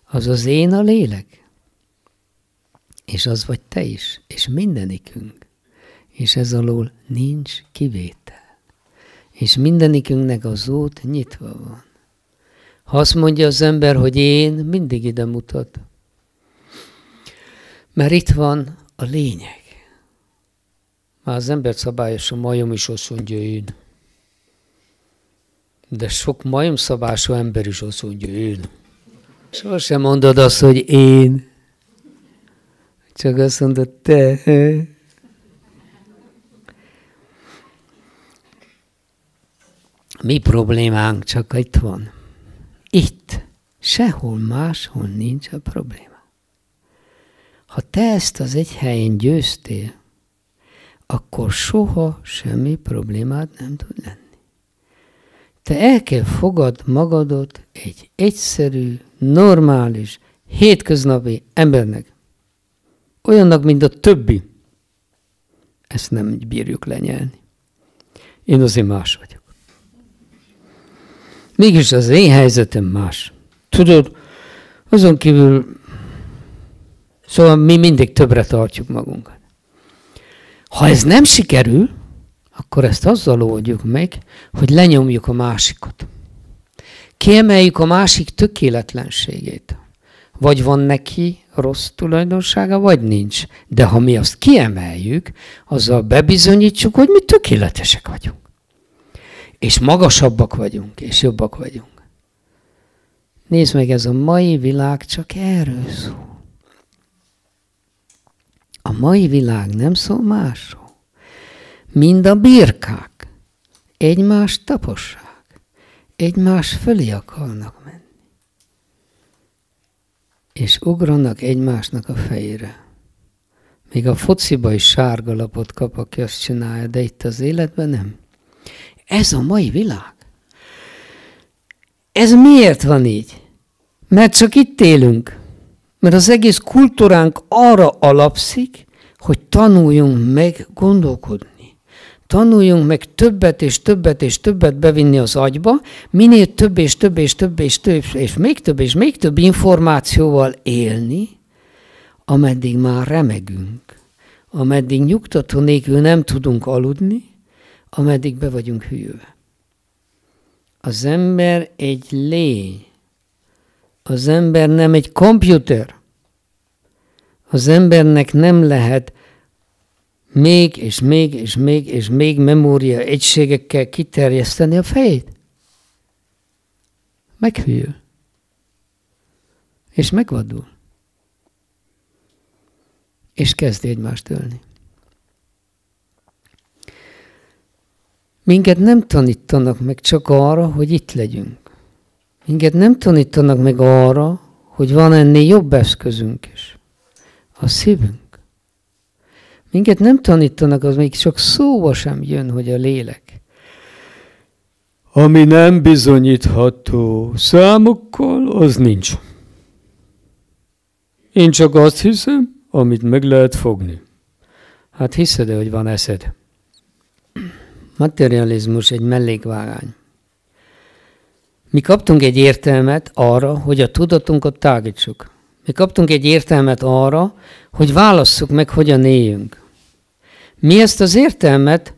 Az az én a lélek. És az vagy te is, és mindenikünk. És ez alól nincs kivétel. És mindenikünknek az út nyitva van. Ha azt mondja az ember, hogy én, mindig ide mutat. Mert itt van a lényeg. Már az ember szabályos, a majom is azt mondja én. De sok majomszabású ember is azt mondja én. Sosem mondod azt, hogy én. Csak azt mondod te. Mi problémánk csak itt van. Itt. Sehol máshol nincs a probléma. Ha te ezt az egy helyen győztél, akkor soha semmi problémád nem tud lenni. Te el kell fogad magadot egy egyszerű, normális, hétköznapi embernek, olyannak, mint a többi, ezt nem bírjuk lenyelni. Én azért más vagyok. Mégis az én helyzetem más. Tudod, azon kívül, szóval mi mindig többre tartjuk magunkat. Ha ez nem sikerül, akkor ezt azzal oldjuk meg, hogy lenyomjuk a másikat. Kiemeljük a másik tökéletlenségét. Vagy van neki rossz tulajdonsága, vagy nincs. De ha mi azt kiemeljük, azzal bebizonyítjuk, hogy mi tökéletesek vagyunk. És magasabbak vagyunk, és jobbak vagyunk. Nézd meg, ez a mai világ csak erről szól. A mai világ nem szól másról. Mind a birkák egymást tapossák, egymás fölé akarnak menni. És ugranak egymásnak a fejére. Még a fociba is sárga lapot kap, aki azt csinálja, de itt az életben nem. Ez a mai világ. Ez miért van így? Mert csak itt élünk. Mert az egész kultúránk arra alapszik, hogy tanuljunk meg gondolkodni. Tanuljunk meg többet és többet és többet bevinni az agyba, minél több és több és több és több és még több információval élni, ameddig már remegünk, ameddig nyugtató nélkül nem tudunk aludni, ameddig be vagyunk hűlve. Az ember egy lény. Az ember nem egy komputer. Az embernek nem lehet még és még és még és még memória egységekkel kiterjeszteni a fejét. Meghűl. És megvadul. És kezd egymást ölni. Minket nem tanítanak meg csak arra, hogy itt legyünk. Minket nem tanítanak meg arra, hogy van ennél jobb eszközünk is. A szívünk. Minket nem tanítanak, az még csak szóba sem jön, hogy a lélek. Ami nem bizonyítható számokkal, az nincs. Én csak azt hiszem, amit meg lehet fogni. Hát hiszed-e, hogy van eszed? Materializmus egy mellékvágány. Mi kaptunk egy értelmet arra, hogy a tudatunkat tágítsuk. Mi kaptunk egy értelmet arra, hogy válasszuk meg, hogyan éljünk. Mi ezt az értelmet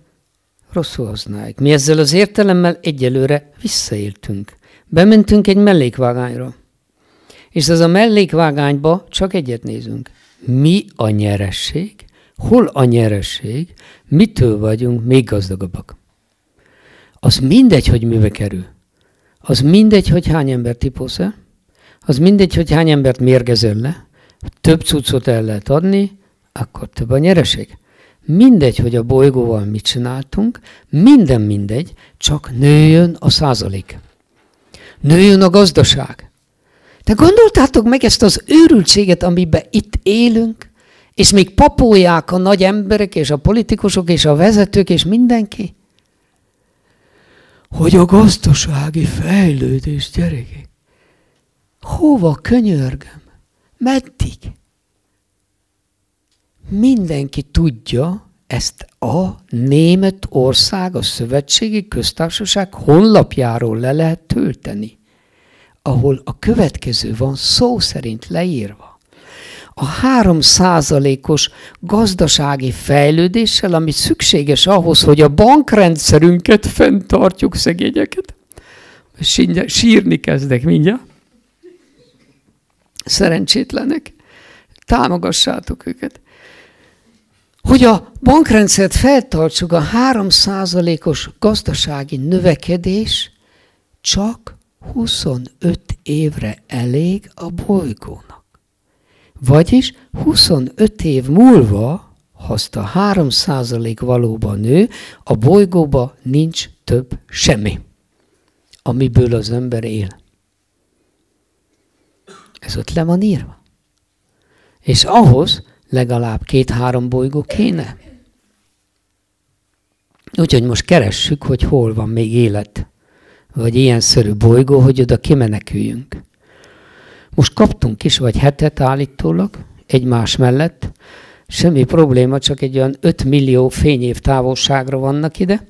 rosszul használjuk. Mi ezzel az értelemmel egyelőre visszaéltünk. Bementünk egy mellékvágányra. És ez a mellékvágányba csak egyet nézünk. Mi a nyeresség? Hol a nyeresség? Mitől vagyunk még gazdagabbak? Az mindegy, hogy mibe kerül. Az mindegy, hogy hány embert tipolsz el. Az mindegy, hogy hány embert mérgezel le. Több cuccot el lehet adni, akkor több a nyeresség. Mindegy, hogy a bolygóval mit csináltunk, minden mindegy, csak nőjön a százalék. Nőjön a gazdaság. Te gondoltátok meg ezt az őrültséget, amiben itt élünk, és még papolják a nagy emberek, és a politikusok, és a vezetők, és mindenki? Hogy a gazdasági fejlődés, gyerekek. Hova könyörgöm? Meddig? Mindenki tudja, ezt a Németország, a Szövetségi Köztársaság honlapjáról le lehet tölteni, ahol a következő van szó szerint leírva. A 3%-os gazdasági fejlődéssel, ami szükséges ahhoz, hogy a bankrendszerünket fenntartjuk, szegényeket. Sírni kezdek mindjárt. Szerencsétlenek. Támogassátok őket. Hogy a bankrendszert feltartsuk, a 3%-os gazdasági növekedés csak 25 évre elég a bolygónak. Vagyis 25 év múlva, ha azt a 3% valóban nő, a bolygóban nincs több semmi, amiből az ember él. Ez ott le van írva. És ahhoz legalább 2-3 bolygó kéne. Úgyhogy most keressük, hogy hol van még élet. vagy ilyenszerű bolygó, hogy oda kimeneküljünk. Most kaptunk is, vagy hetet állítólag, egymás mellett. Semmi probléma, csak egy olyan 5 millió fényév távolságra vannak ide.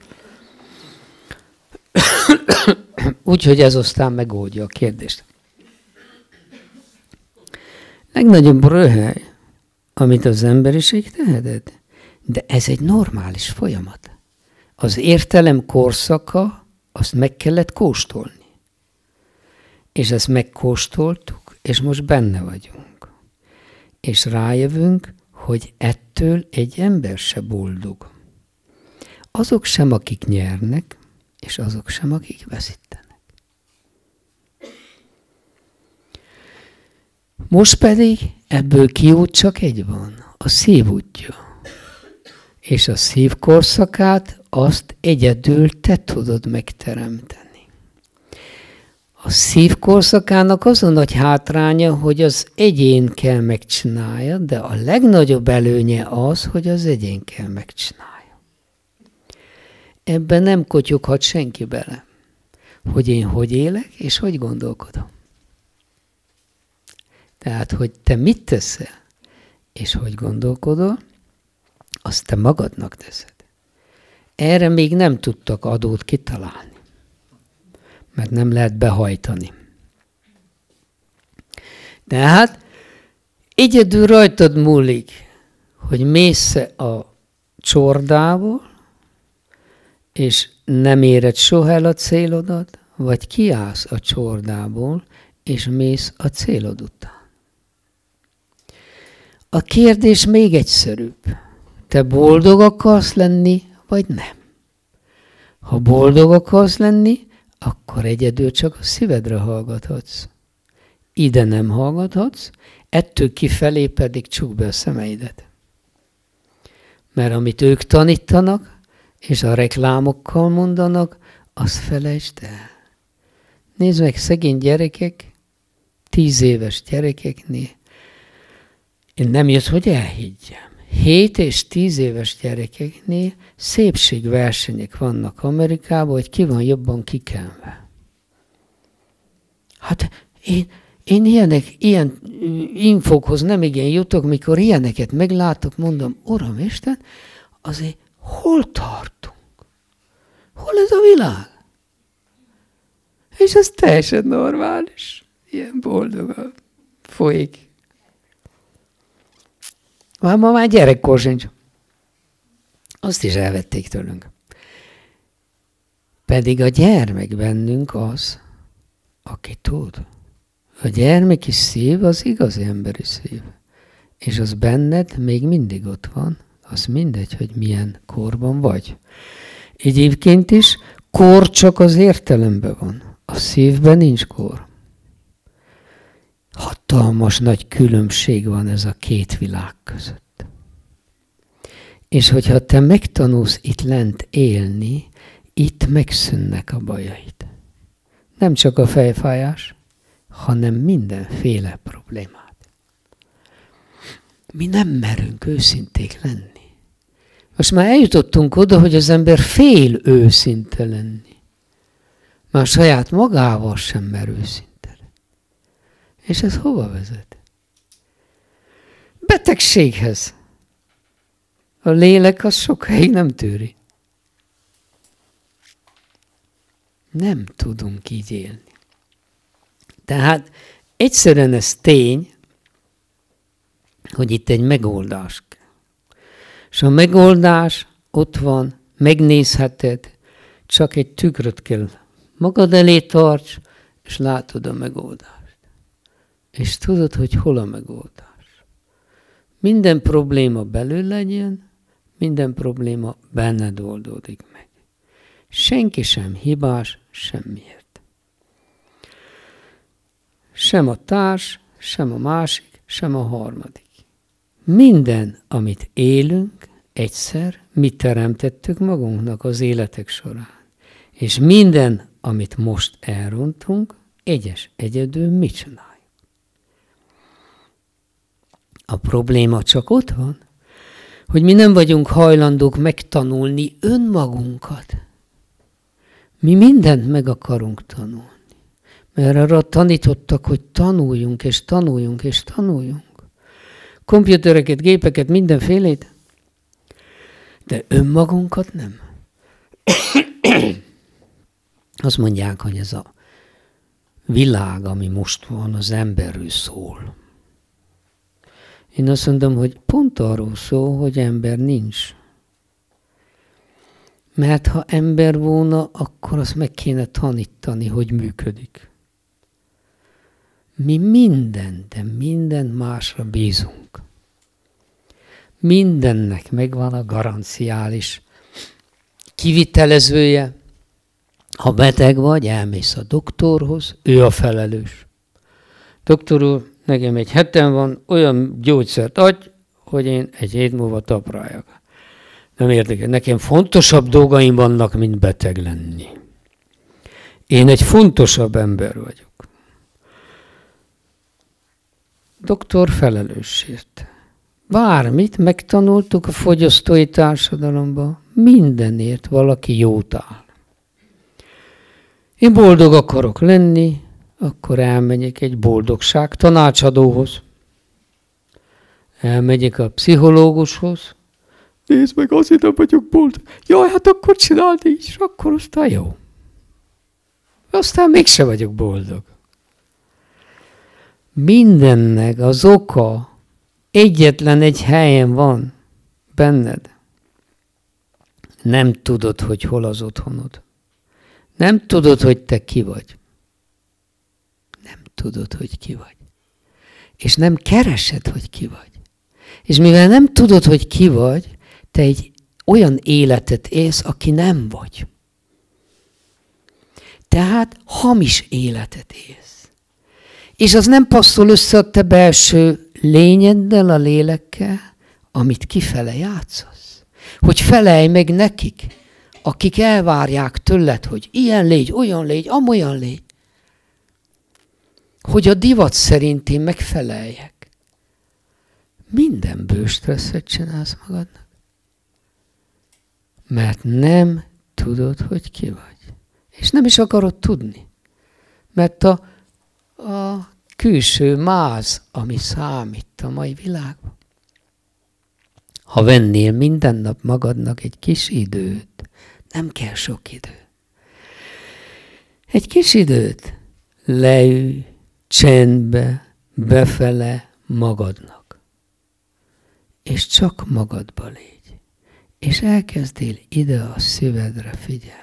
Úgyhogy ez aztán megoldja a kérdést. Legnagyobb röhely, amit az emberiség tehetett, de ez egy normális folyamat. Az értelem korszaka, azt meg kellett kóstolni. És ezt megkóstoltuk, és most benne vagyunk. És rájövünk, hogy ettől egy ember se boldog. Azok sem, akik nyernek, és azok sem, akik veszítenek. Most pedig ebből kiút csak egy van, a szív útja. És a szív korszakát azt egyedül te tudod megteremteni. A szív korszakának az a nagy hátránya, hogy az egyén kell megcsinálja, de a legnagyobb előnye az, hogy az egyén kell megcsinálja. Ebben nem kotyoghat senki bele, hogy én hogy élek, és hogy gondolkodom. Tehát, hogy te mit teszel, és hogy gondolkodol, azt te magadnak teszed. Erre még nem tudtak adót kitalálni, mert nem lehet behajtani. Tehát egyedül rajtad múlik, hogy mész a csordából, és nem éred soha el a célodat, vagy kiállsz a csordából, és mész a célod után. A kérdés még egyszerűbb. Te boldog akarsz lenni, vagy nem? Ha boldog akarsz lenni, akkor egyedül csak a szívedre hallgathatsz. Ide nem hallgathatsz, ettől kifelé pedig csukd be a szemeidet. Mert amit ők tanítanak, és a reklámokkal mondanak, azt felejtsd el. Nézd meg, szegény gyerekek, 10 éves gyerekeknél, én nem jött, hogy elhiggyem. 7 és 10 éves gyerekeknél szépségversenyek vannak Amerikában, hogy ki van jobban kikenve. Hát én ilyen infókhoz nem igen jutok, mikor ilyeneket meglátok, mondom, Uramisten, azért hol tartunk? Hol ez a világ? És ez teljesen normális. Ilyen boldogan folyik. Ma már gyerekkor sincs. Azt is elvették tőlünk. Pedig a gyermek bennünk az, aki tud. A gyermeki szív az igazi emberi szív. És az benned még mindig ott van. Az mindegy, hogy milyen korban vagy. Egyébként is kor csak az értelemben van. A szívben nincs kor. Hatalmas nagy különbség van ez a két világ között. És hogyha te megtanulsz itt lent élni, itt megszűnnek a bajaid. Nem csak a fejfájás, hanem mindenféle problémát. Mi nem merünk őszinték lenni. Most már eljutottunk oda, hogy az ember fél őszinte lenni. Már saját magával sem mer őszinte. És ez hova vezet? Betegséghez. A lélek az sokáig nem tűri. Nem tudunk így élni. Tehát egyszerűen ez tény, hogy itt egy megoldás kell. És a megoldás ott van, megnézheted, csak egy tükröt kell magad elé tarts, és látod a megoldást. És tudod, hogy hol a megoldás. Minden probléma belül legyen, minden probléma benned oldódik meg. Senki sem hibás semmiért. Sem a társ, sem a másik, sem a harmadik. Minden, amit élünk, egyszer mi teremtettük magunknak az életek során. És minden, amit most elrontunk, egyedül mit csináljuk? A probléma csak ott van, hogy mi nem vagyunk hajlandók megtanulni önmagunkat. Mi mindent meg akarunk tanulni. Mert arra tanítottak, hogy tanuljunk, és tanuljunk, és tanuljunk. Komputereket, gépeket, mindenfélét. De önmagunkat nem. Azt mondják, hogy ez a világ, ami most van, az emberről szól. Én azt mondom, hogy pont arról szól, hogy ember nincs. Mert ha ember volna, akkor azt meg kéne tanítani, hogy működik. Mi mindent másra bízunk. Mindennek megvan a garanciális kivitelezője. Ha beteg vagy, elmész a doktorhoz, ő a felelős. Doktor úr, nekem egy hetem van, olyan gyógyszert adj, hogy én egy hét múlva tapráljak. Nem érdekel, nekem fontosabb dolgaim vannak, mint beteg lenni. Én egy fontosabb ember vagyok. Doktor felelősért. Bármit megtanultuk a fogyasztói társadalomban, mindenért valaki jót áll. Én boldog akarok lenni, akkor elmegyek egy boldogság tanácsadóhoz. Elmegyek a pszichológushoz. Nézd meg, azért nem vagyok boldog. Jaj, hát akkor csináld így, és akkor aztán jó. Aztán mégse vagyok boldog. Mindennek az oka egyetlen egy helyen van benned. Nem tudod, hogy hol az otthonod. Nem tudod, hogy te ki vagy. Nem tudod, hogy ki vagy. És nem keresed, hogy ki vagy. És mivel nem tudod, hogy ki vagy, te egy olyan életet élsz, aki nem vagy. Tehát hamis életet élsz. És az nem passzol össze a te belső lényeddel, a lélekkel, amit kifele játszasz. Hogy felelj meg nekik, akik elvárják tőled, hogy ilyen légy, olyan légy, amolyan légy. Hogy a divat szerint én megfeleljek. Mindenből stresszet csinálsz magadnak. Mert nem tudod, hogy ki vagy. És nem is akarod tudni. Mert a külső máz, ami számít a mai világban. Ha vennél minden nap magadnak egy kis időt, nem kell sok idő. Egy kis időt leülj csendbe, befele magadnak. És csak magadba légy. És elkezdél ide a szívedre figyelni.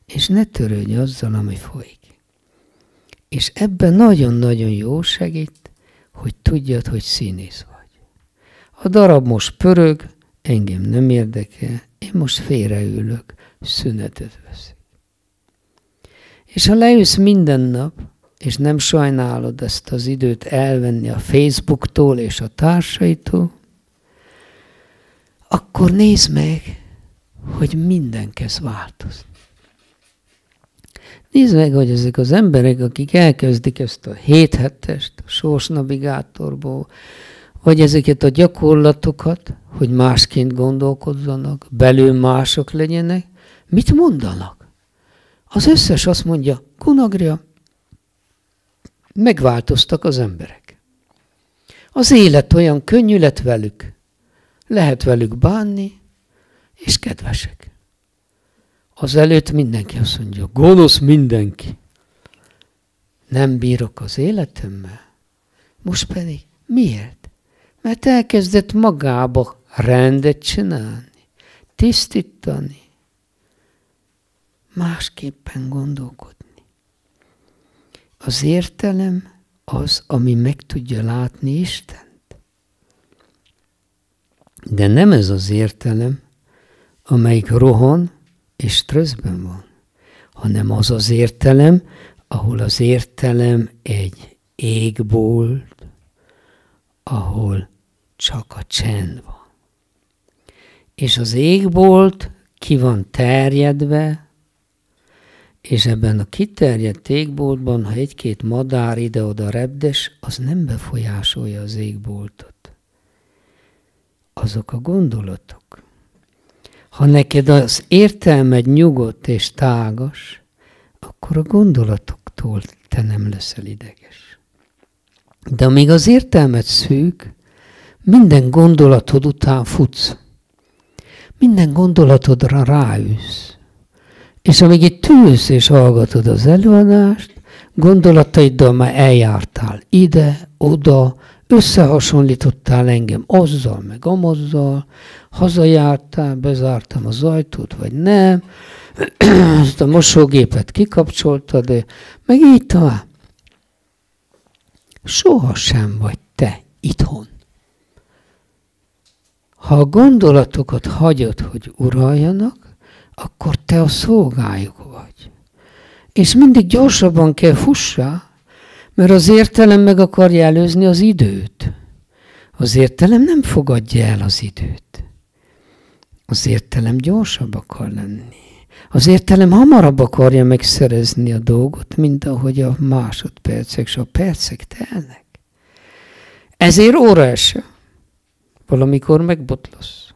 És ne törődj azzal, ami folyik. És ebben nagyon-nagyon jó segít, hogy tudjad, hogy színész vagy. A darab most pörög, engem nem érdekel, én most félreülök, szünetet veszek. És ha leülsz minden nap, és nem sajnálod ezt az időt elvenni a Facebooktól és a társaitól, akkor nézd meg, hogy minden kezd változni. Nézd meg, hogy ezek az emberek, akik elkezdik ezt a 7 hetest, a sorsnavigátorból, vagy ezeket a gyakorlatokat, hogy másként gondolkozzanak, belül mások legyenek, mit mondanak? Az összes azt mondja, Gunagria, megváltoztak az emberek. Az élet olyan könnyű lett velük. Lehet velük bánni, és kedvesek. Azelőtt mindenki azt mondja, gonosz mindenki. Nem bírok az életemmel. Most pedig miért? Mert elkezdett magába rendet csinálni, tisztítani, másképpen gondolkodni. Az értelem az, ami meg tudja látni Istent. De nem ez az értelem, amelyik rohan és stresszben van, hanem az az értelem, ahol az értelem egy égbolt, ahol csak a csend van. És az égbolt ki van terjedve, és ebben a kiterjedt égboltban, ha egy-két madár ide-oda repdes, az nem befolyásolja az égboltot. Azok a gondolatok. Ha neked az értelmed nyugodt és tágas, akkor a gondolatoktól te nem leszel ideges. De amíg az értelmed szűk, minden gondolatod után futsz. Minden gondolatodra ráülsz. És amíg itt ülsz és hallgatod az előadást, gondolataiddal már eljártál ide, oda, összehasonlítottál engem azzal, meg amazzal, hazajártál, bezártam az ajtót, vagy nem, azt a mosógépet kikapcsoltad, meg így tovább. Soha sem vagy te itthon. Ha a gondolatokat hagyod, hogy uraljanak, akkor te a szolgájuk vagy. És mindig gyorsabban kell fussál, mert az értelem meg akarja előzni az időt. Az értelem nem fogadja el az időt. Az értelem gyorsabb akar lenni. Az értelem hamarabb akarja megszerezni a dolgot, mint ahogy a másodpercek és a percek telnek. Ezért óraeső. Valamikor megbotlasz.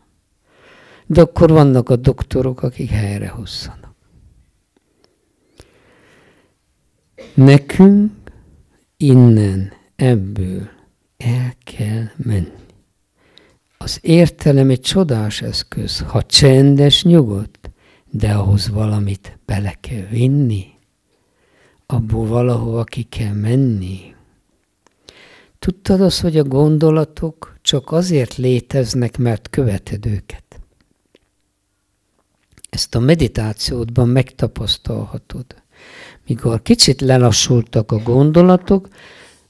De akkor vannak a doktorok, akik helyrehozzanak. Nekünk innen, ebből el kell menni. Az értelem egy csodás eszköz, ha csendes, nyugodt, de ahhoz valamit bele kell vinni. Abból valahova ki kell menni. Tudtad azt, hogy a gondolatok csak azért léteznek, mert követed őket? Ezt a meditációdban megtapasztalhatod. Mikor kicsit lelassultak a gondolatok,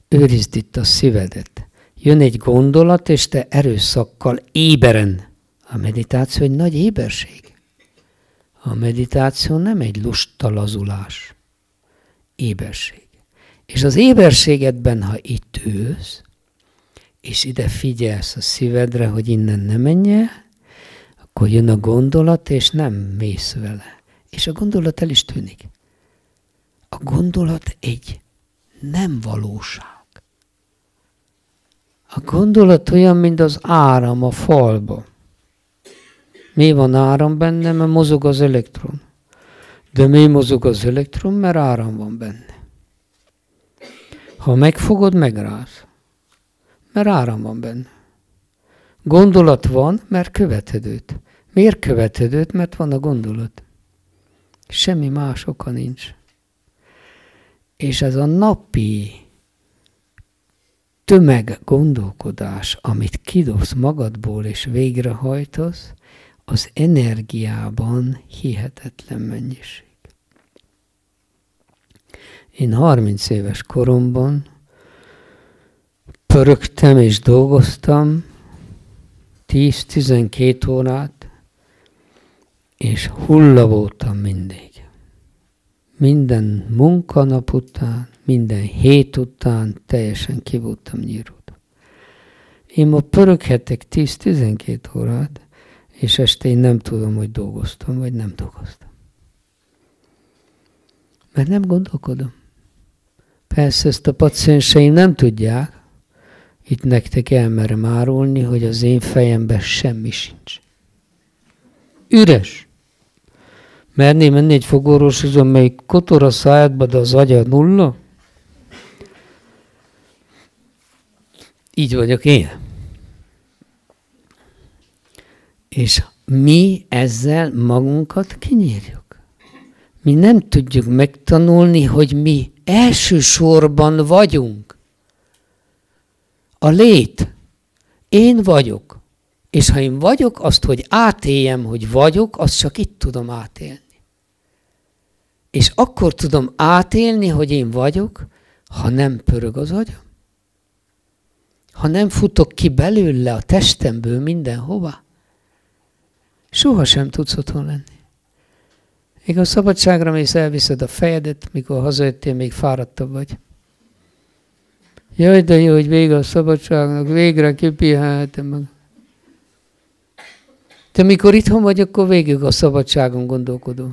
őrizd itt a szívedet. Jön egy gondolat, és te erőszakkal éberen. A meditáció egy nagy éberség. A meditáció nem egy lusta lazulás. Éberség. És az éberségedben, ha itt ülsz, és ide figyelsz a szívedre, hogy innen ne menj el, akkor jön a gondolat, és nem mész vele. És a gondolat el is tűnik. A gondolat egy nem valóság. A gondolat olyan, mint az áram a falba. Mi van áram benne? Mert mozog az elektron. De mi mozog az elektron? Mert áram van benne. Ha megfogod, megráz. Mert áram van benne. Gondolat van, mert követed őt. Miért követed őt? Mert van a gondolat. Semmi más oka nincs. És ez a napi tömeggondolkodás, amit kidobsz magadból és végrehajtasz, az energiában hihetetlen mennyiség. Én 30 éves koromban pörögtem és dolgoztam 10-12 órát, és hulla voltam mindig. Minden munkanap után, minden hét után teljesen ki voltam nyíródva. Én ma pöröghetek 10-12 órát, és este én nem tudom, hogy dolgoztam, vagy nem dolgoztam. Mert nem gondolkodom. Persze ezt a pacienseim nem tudják, itt nektek elmerem árulni, hogy az én fejemben semmi sincs. Üres. Merné menni egy fogorvoshoz, amelyik kotor a szájadba, de az agya nulla? Így vagyok én. És mi ezzel magunkat kinyírjuk. Mi nem tudjuk megtanulni, hogy mi elsősorban vagyunk. A lét. Én vagyok. És ha én vagyok, azt, hogy átéljem, hogy vagyok, azt csak itt tudom átélni. És akkor tudom átélni, hogy én vagyok, ha nem pörög az agyam. Ha nem futok ki belőle a testemből mindenhova. Soha sem tudsz otthon lenni. Még a szabadságra mész, elviszed a fejedet, mikor hazajöttél, még fáradtabb vagy. Jaj, de jó, hogy vége a szabadságnak, végre kipihenhetem meg. Te mikor itthon vagy, akkor végig a szabadságon gondolkodó.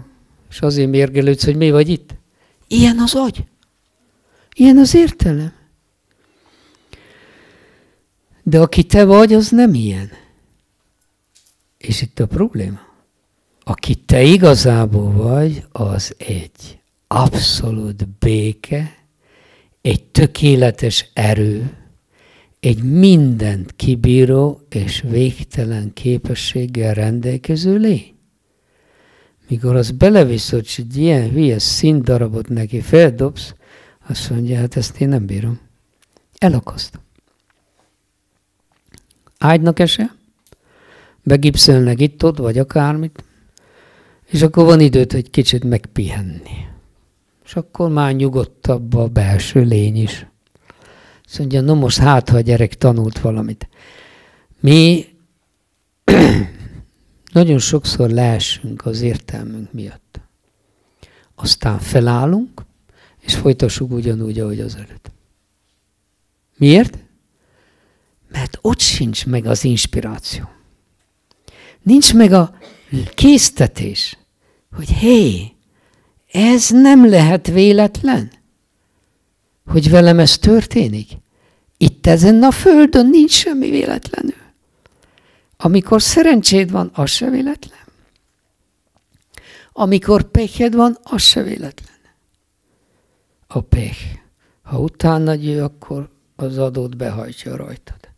És azért mérgelődsz, hogy mi vagy itt. Ilyen az agy. Ilyen az értelem. De aki te vagy, az nem ilyen. És itt a probléma. aki te igazából vagy, az egy abszolút béke, egy tökéletes erő, egy mindent kibíró és végtelen képességgel rendelkező lény. Mikor az belevisz, hogy egy ilyen hülye színdarabot neki feldobsz, azt mondja, hát ezt én nem bírom. Elakasztom. Ágynak esel, begipszelnek itt-ott, vagy akármit, és akkor van időt, hogy kicsit megpihenni. És akkor már nyugodtabb a belső lény is. Azt mondja, no most hát, ha a gyerek tanult valamit. Mi nagyon sokszor leesünk az értelmünk miatt. Aztán felállunk, és folytassuk ugyanúgy, ahogy az előtt. Miért? Mert ott sincs meg az inspiráció. Nincs meg a késztetés, hogy hé, ez nem lehet véletlen, hogy velem ez történik. Itt ezen a földön nincs semmi véletlenül. Amikor szerencséd van, az se véletlen. Amikor pekhed van, az se véletlen. A pech. Ha utána jön, akkor az adót behajtja rajtad.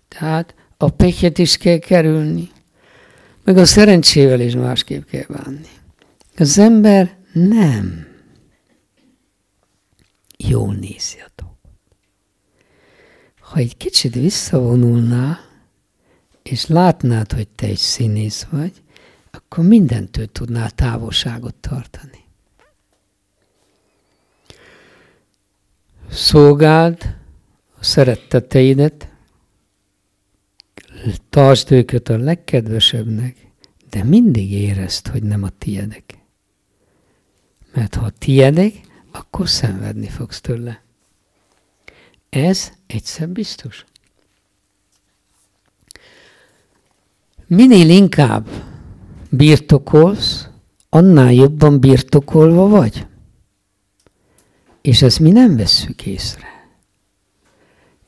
Tehát a pechet is kell kerülni, meg a szerencsével is másképp kell bánni. Az ember nem. Jól nézjatok. Ha egy kicsit visszavonulnál, és látnád, hogy te egy színész vagy, akkor mindentől tudnál távolságot tartani. Szolgáld a szeretteteidet, tartsd őket a legkedvesebbnek, de mindig érezd, hogy nem a tiedek. Mert ha a tiedek, akkor szenvedni fogsz tőle. Ez egyszer biztos. Minél inkább birtokolsz, annál jobban birtokolva vagy. És ezt mi nem vesszük észre.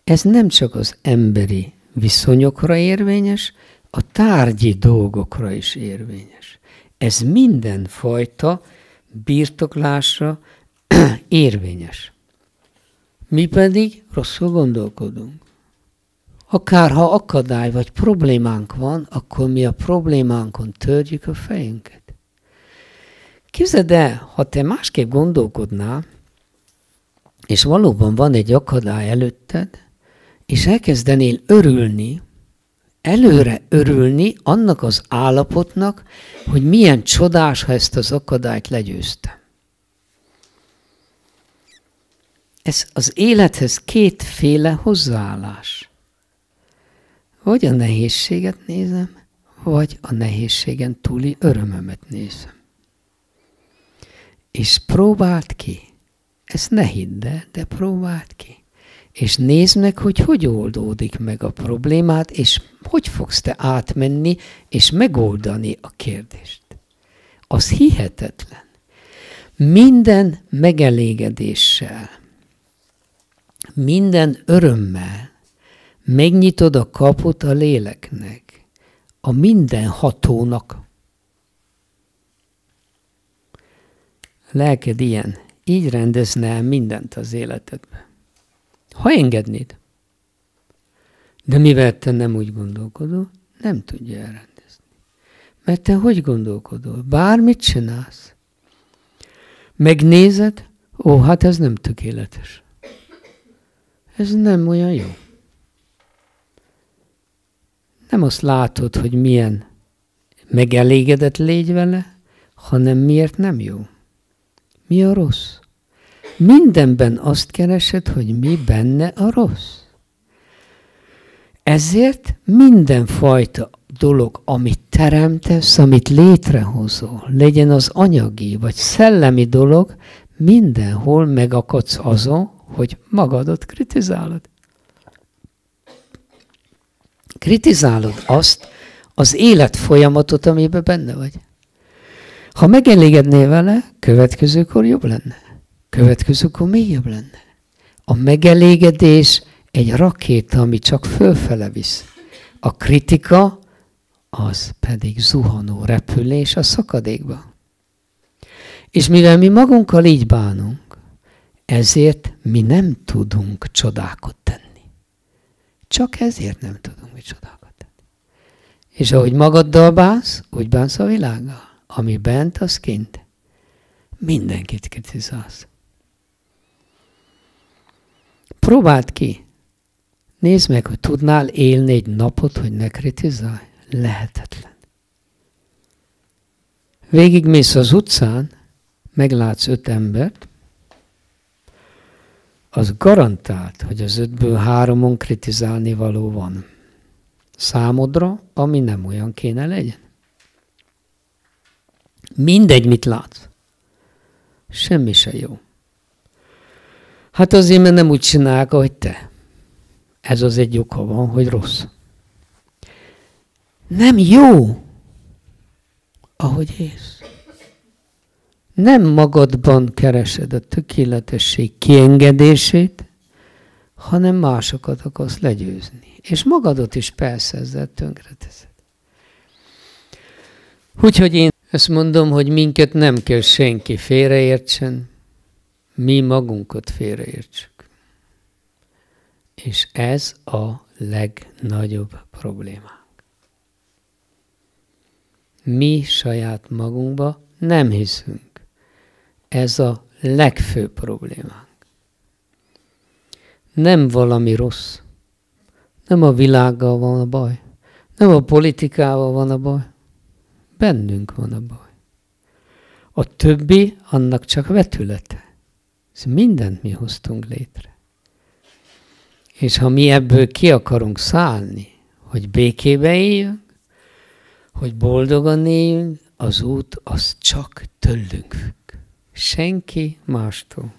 Ez nem csak az emberi viszonyokra érvényes, a tárgyi dolgokra is érvényes. Ez mindenfajta birtoklásra érvényes. Mi pedig rosszul gondolkodunk. Akár ha akadály vagy problémánk van, akkor mi a problémánkon törjük a fejünket. Képzeld el, ha te másképp gondolkodnál, és valóban van egy akadály előtted, és elkezdenél örülni, előre örülni annak az állapotnak, hogy milyen csodás, ha ezt az akadályt legyőztem. Ez az élethez kétféle hozzáállás. Vagy a nehézséget nézem, vagy a nehézségen túli örömömet nézem. És próbáld ki. Ezt ne hidd el, de próbáld ki. És nézd meg, hogy oldódik meg a problémát, és hogy fogsz te átmenni, és megoldani a kérdést. Az hihetetlen. Minden megelégedéssel, minden örömmel megnyitod a kaput a léleknek, a mindenhatónak. A lelked ilyen, így rendezne el mindent az életedben. Ha engednéd. De mivel te nem úgy gondolkodol, nem tudja elrendezni. Mert te hogy gondolkodol? Bármit csinálsz. Megnézed, ó, hát ez nem tökéletes. Ez nem olyan jó. Nem azt látod, hogy milyen megelégedett légy vele, hanem miért nem jó. Mi a rossz? Mindenben azt keresed, hogy mi benne a rossz. Ezért mindenfajta dolog, amit teremtesz, amit létrehozol, legyen az anyagi vagy szellemi dolog, mindenhol megakadsz azon, hogy magadat kritizálod. Kritizálod azt, az életfolyamatot, amiben benne vagy. Ha megelégednél vele, következőkor jobb lenne. Következőkor még jobb lenne. A megelégedés egy rakéta, ami csak fölfele visz. A kritika az pedig zuhanó repülés a szakadékba. És mivel mi magunkkal így bánunk, ezért mi nem tudunk csodákat tenni. Csak ezért nem tudunk mi csodákat tenni. És ahogy magaddal bánsz, úgy bánsz a világgal. Ami bent, az kint. Mindenkit kritizálsz. Próbáld ki. Nézd meg, hogy tudnál élni egy napot, hogy ne kritizálj. Lehetetlen. Végigmész az utcán, meglátsz 5 embert, az garantált, hogy az 5-ből 3-on kritizálni való van. Számodra, ami nem olyan kéne legyen. Mindegy, mit látsz. Semmi se jó. Hát azért, mert nem úgy csinálják, ahogy te. Ez az egy oka van, hogy rossz. Nem jó, ahogy élsz. Nem magadban keresed a tökéletesség kiengedését, hanem másokat akarsz legyőzni. És magadot is persze ezzel tönkreteszed. Úgyhogy én ezt mondom, hogy minket nem kell senki félreértsen, mi magunkat félreértsük. És ez a legnagyobb problémánk. Mi saját magunkba nem hiszünk. Ez a legfőbb problémánk. Nem valami rossz. Nem a világgal van a baj. Nem a politikával van a baj. Bennünk van a baj. A többi annak csak vetülete. Ez mindent mi hoztunk létre. És ha mi ebből ki akarunk szállni, hogy békébe éljünk, hogy boldogan éljünk, az út az csak tőlünk függ. Senki mástól.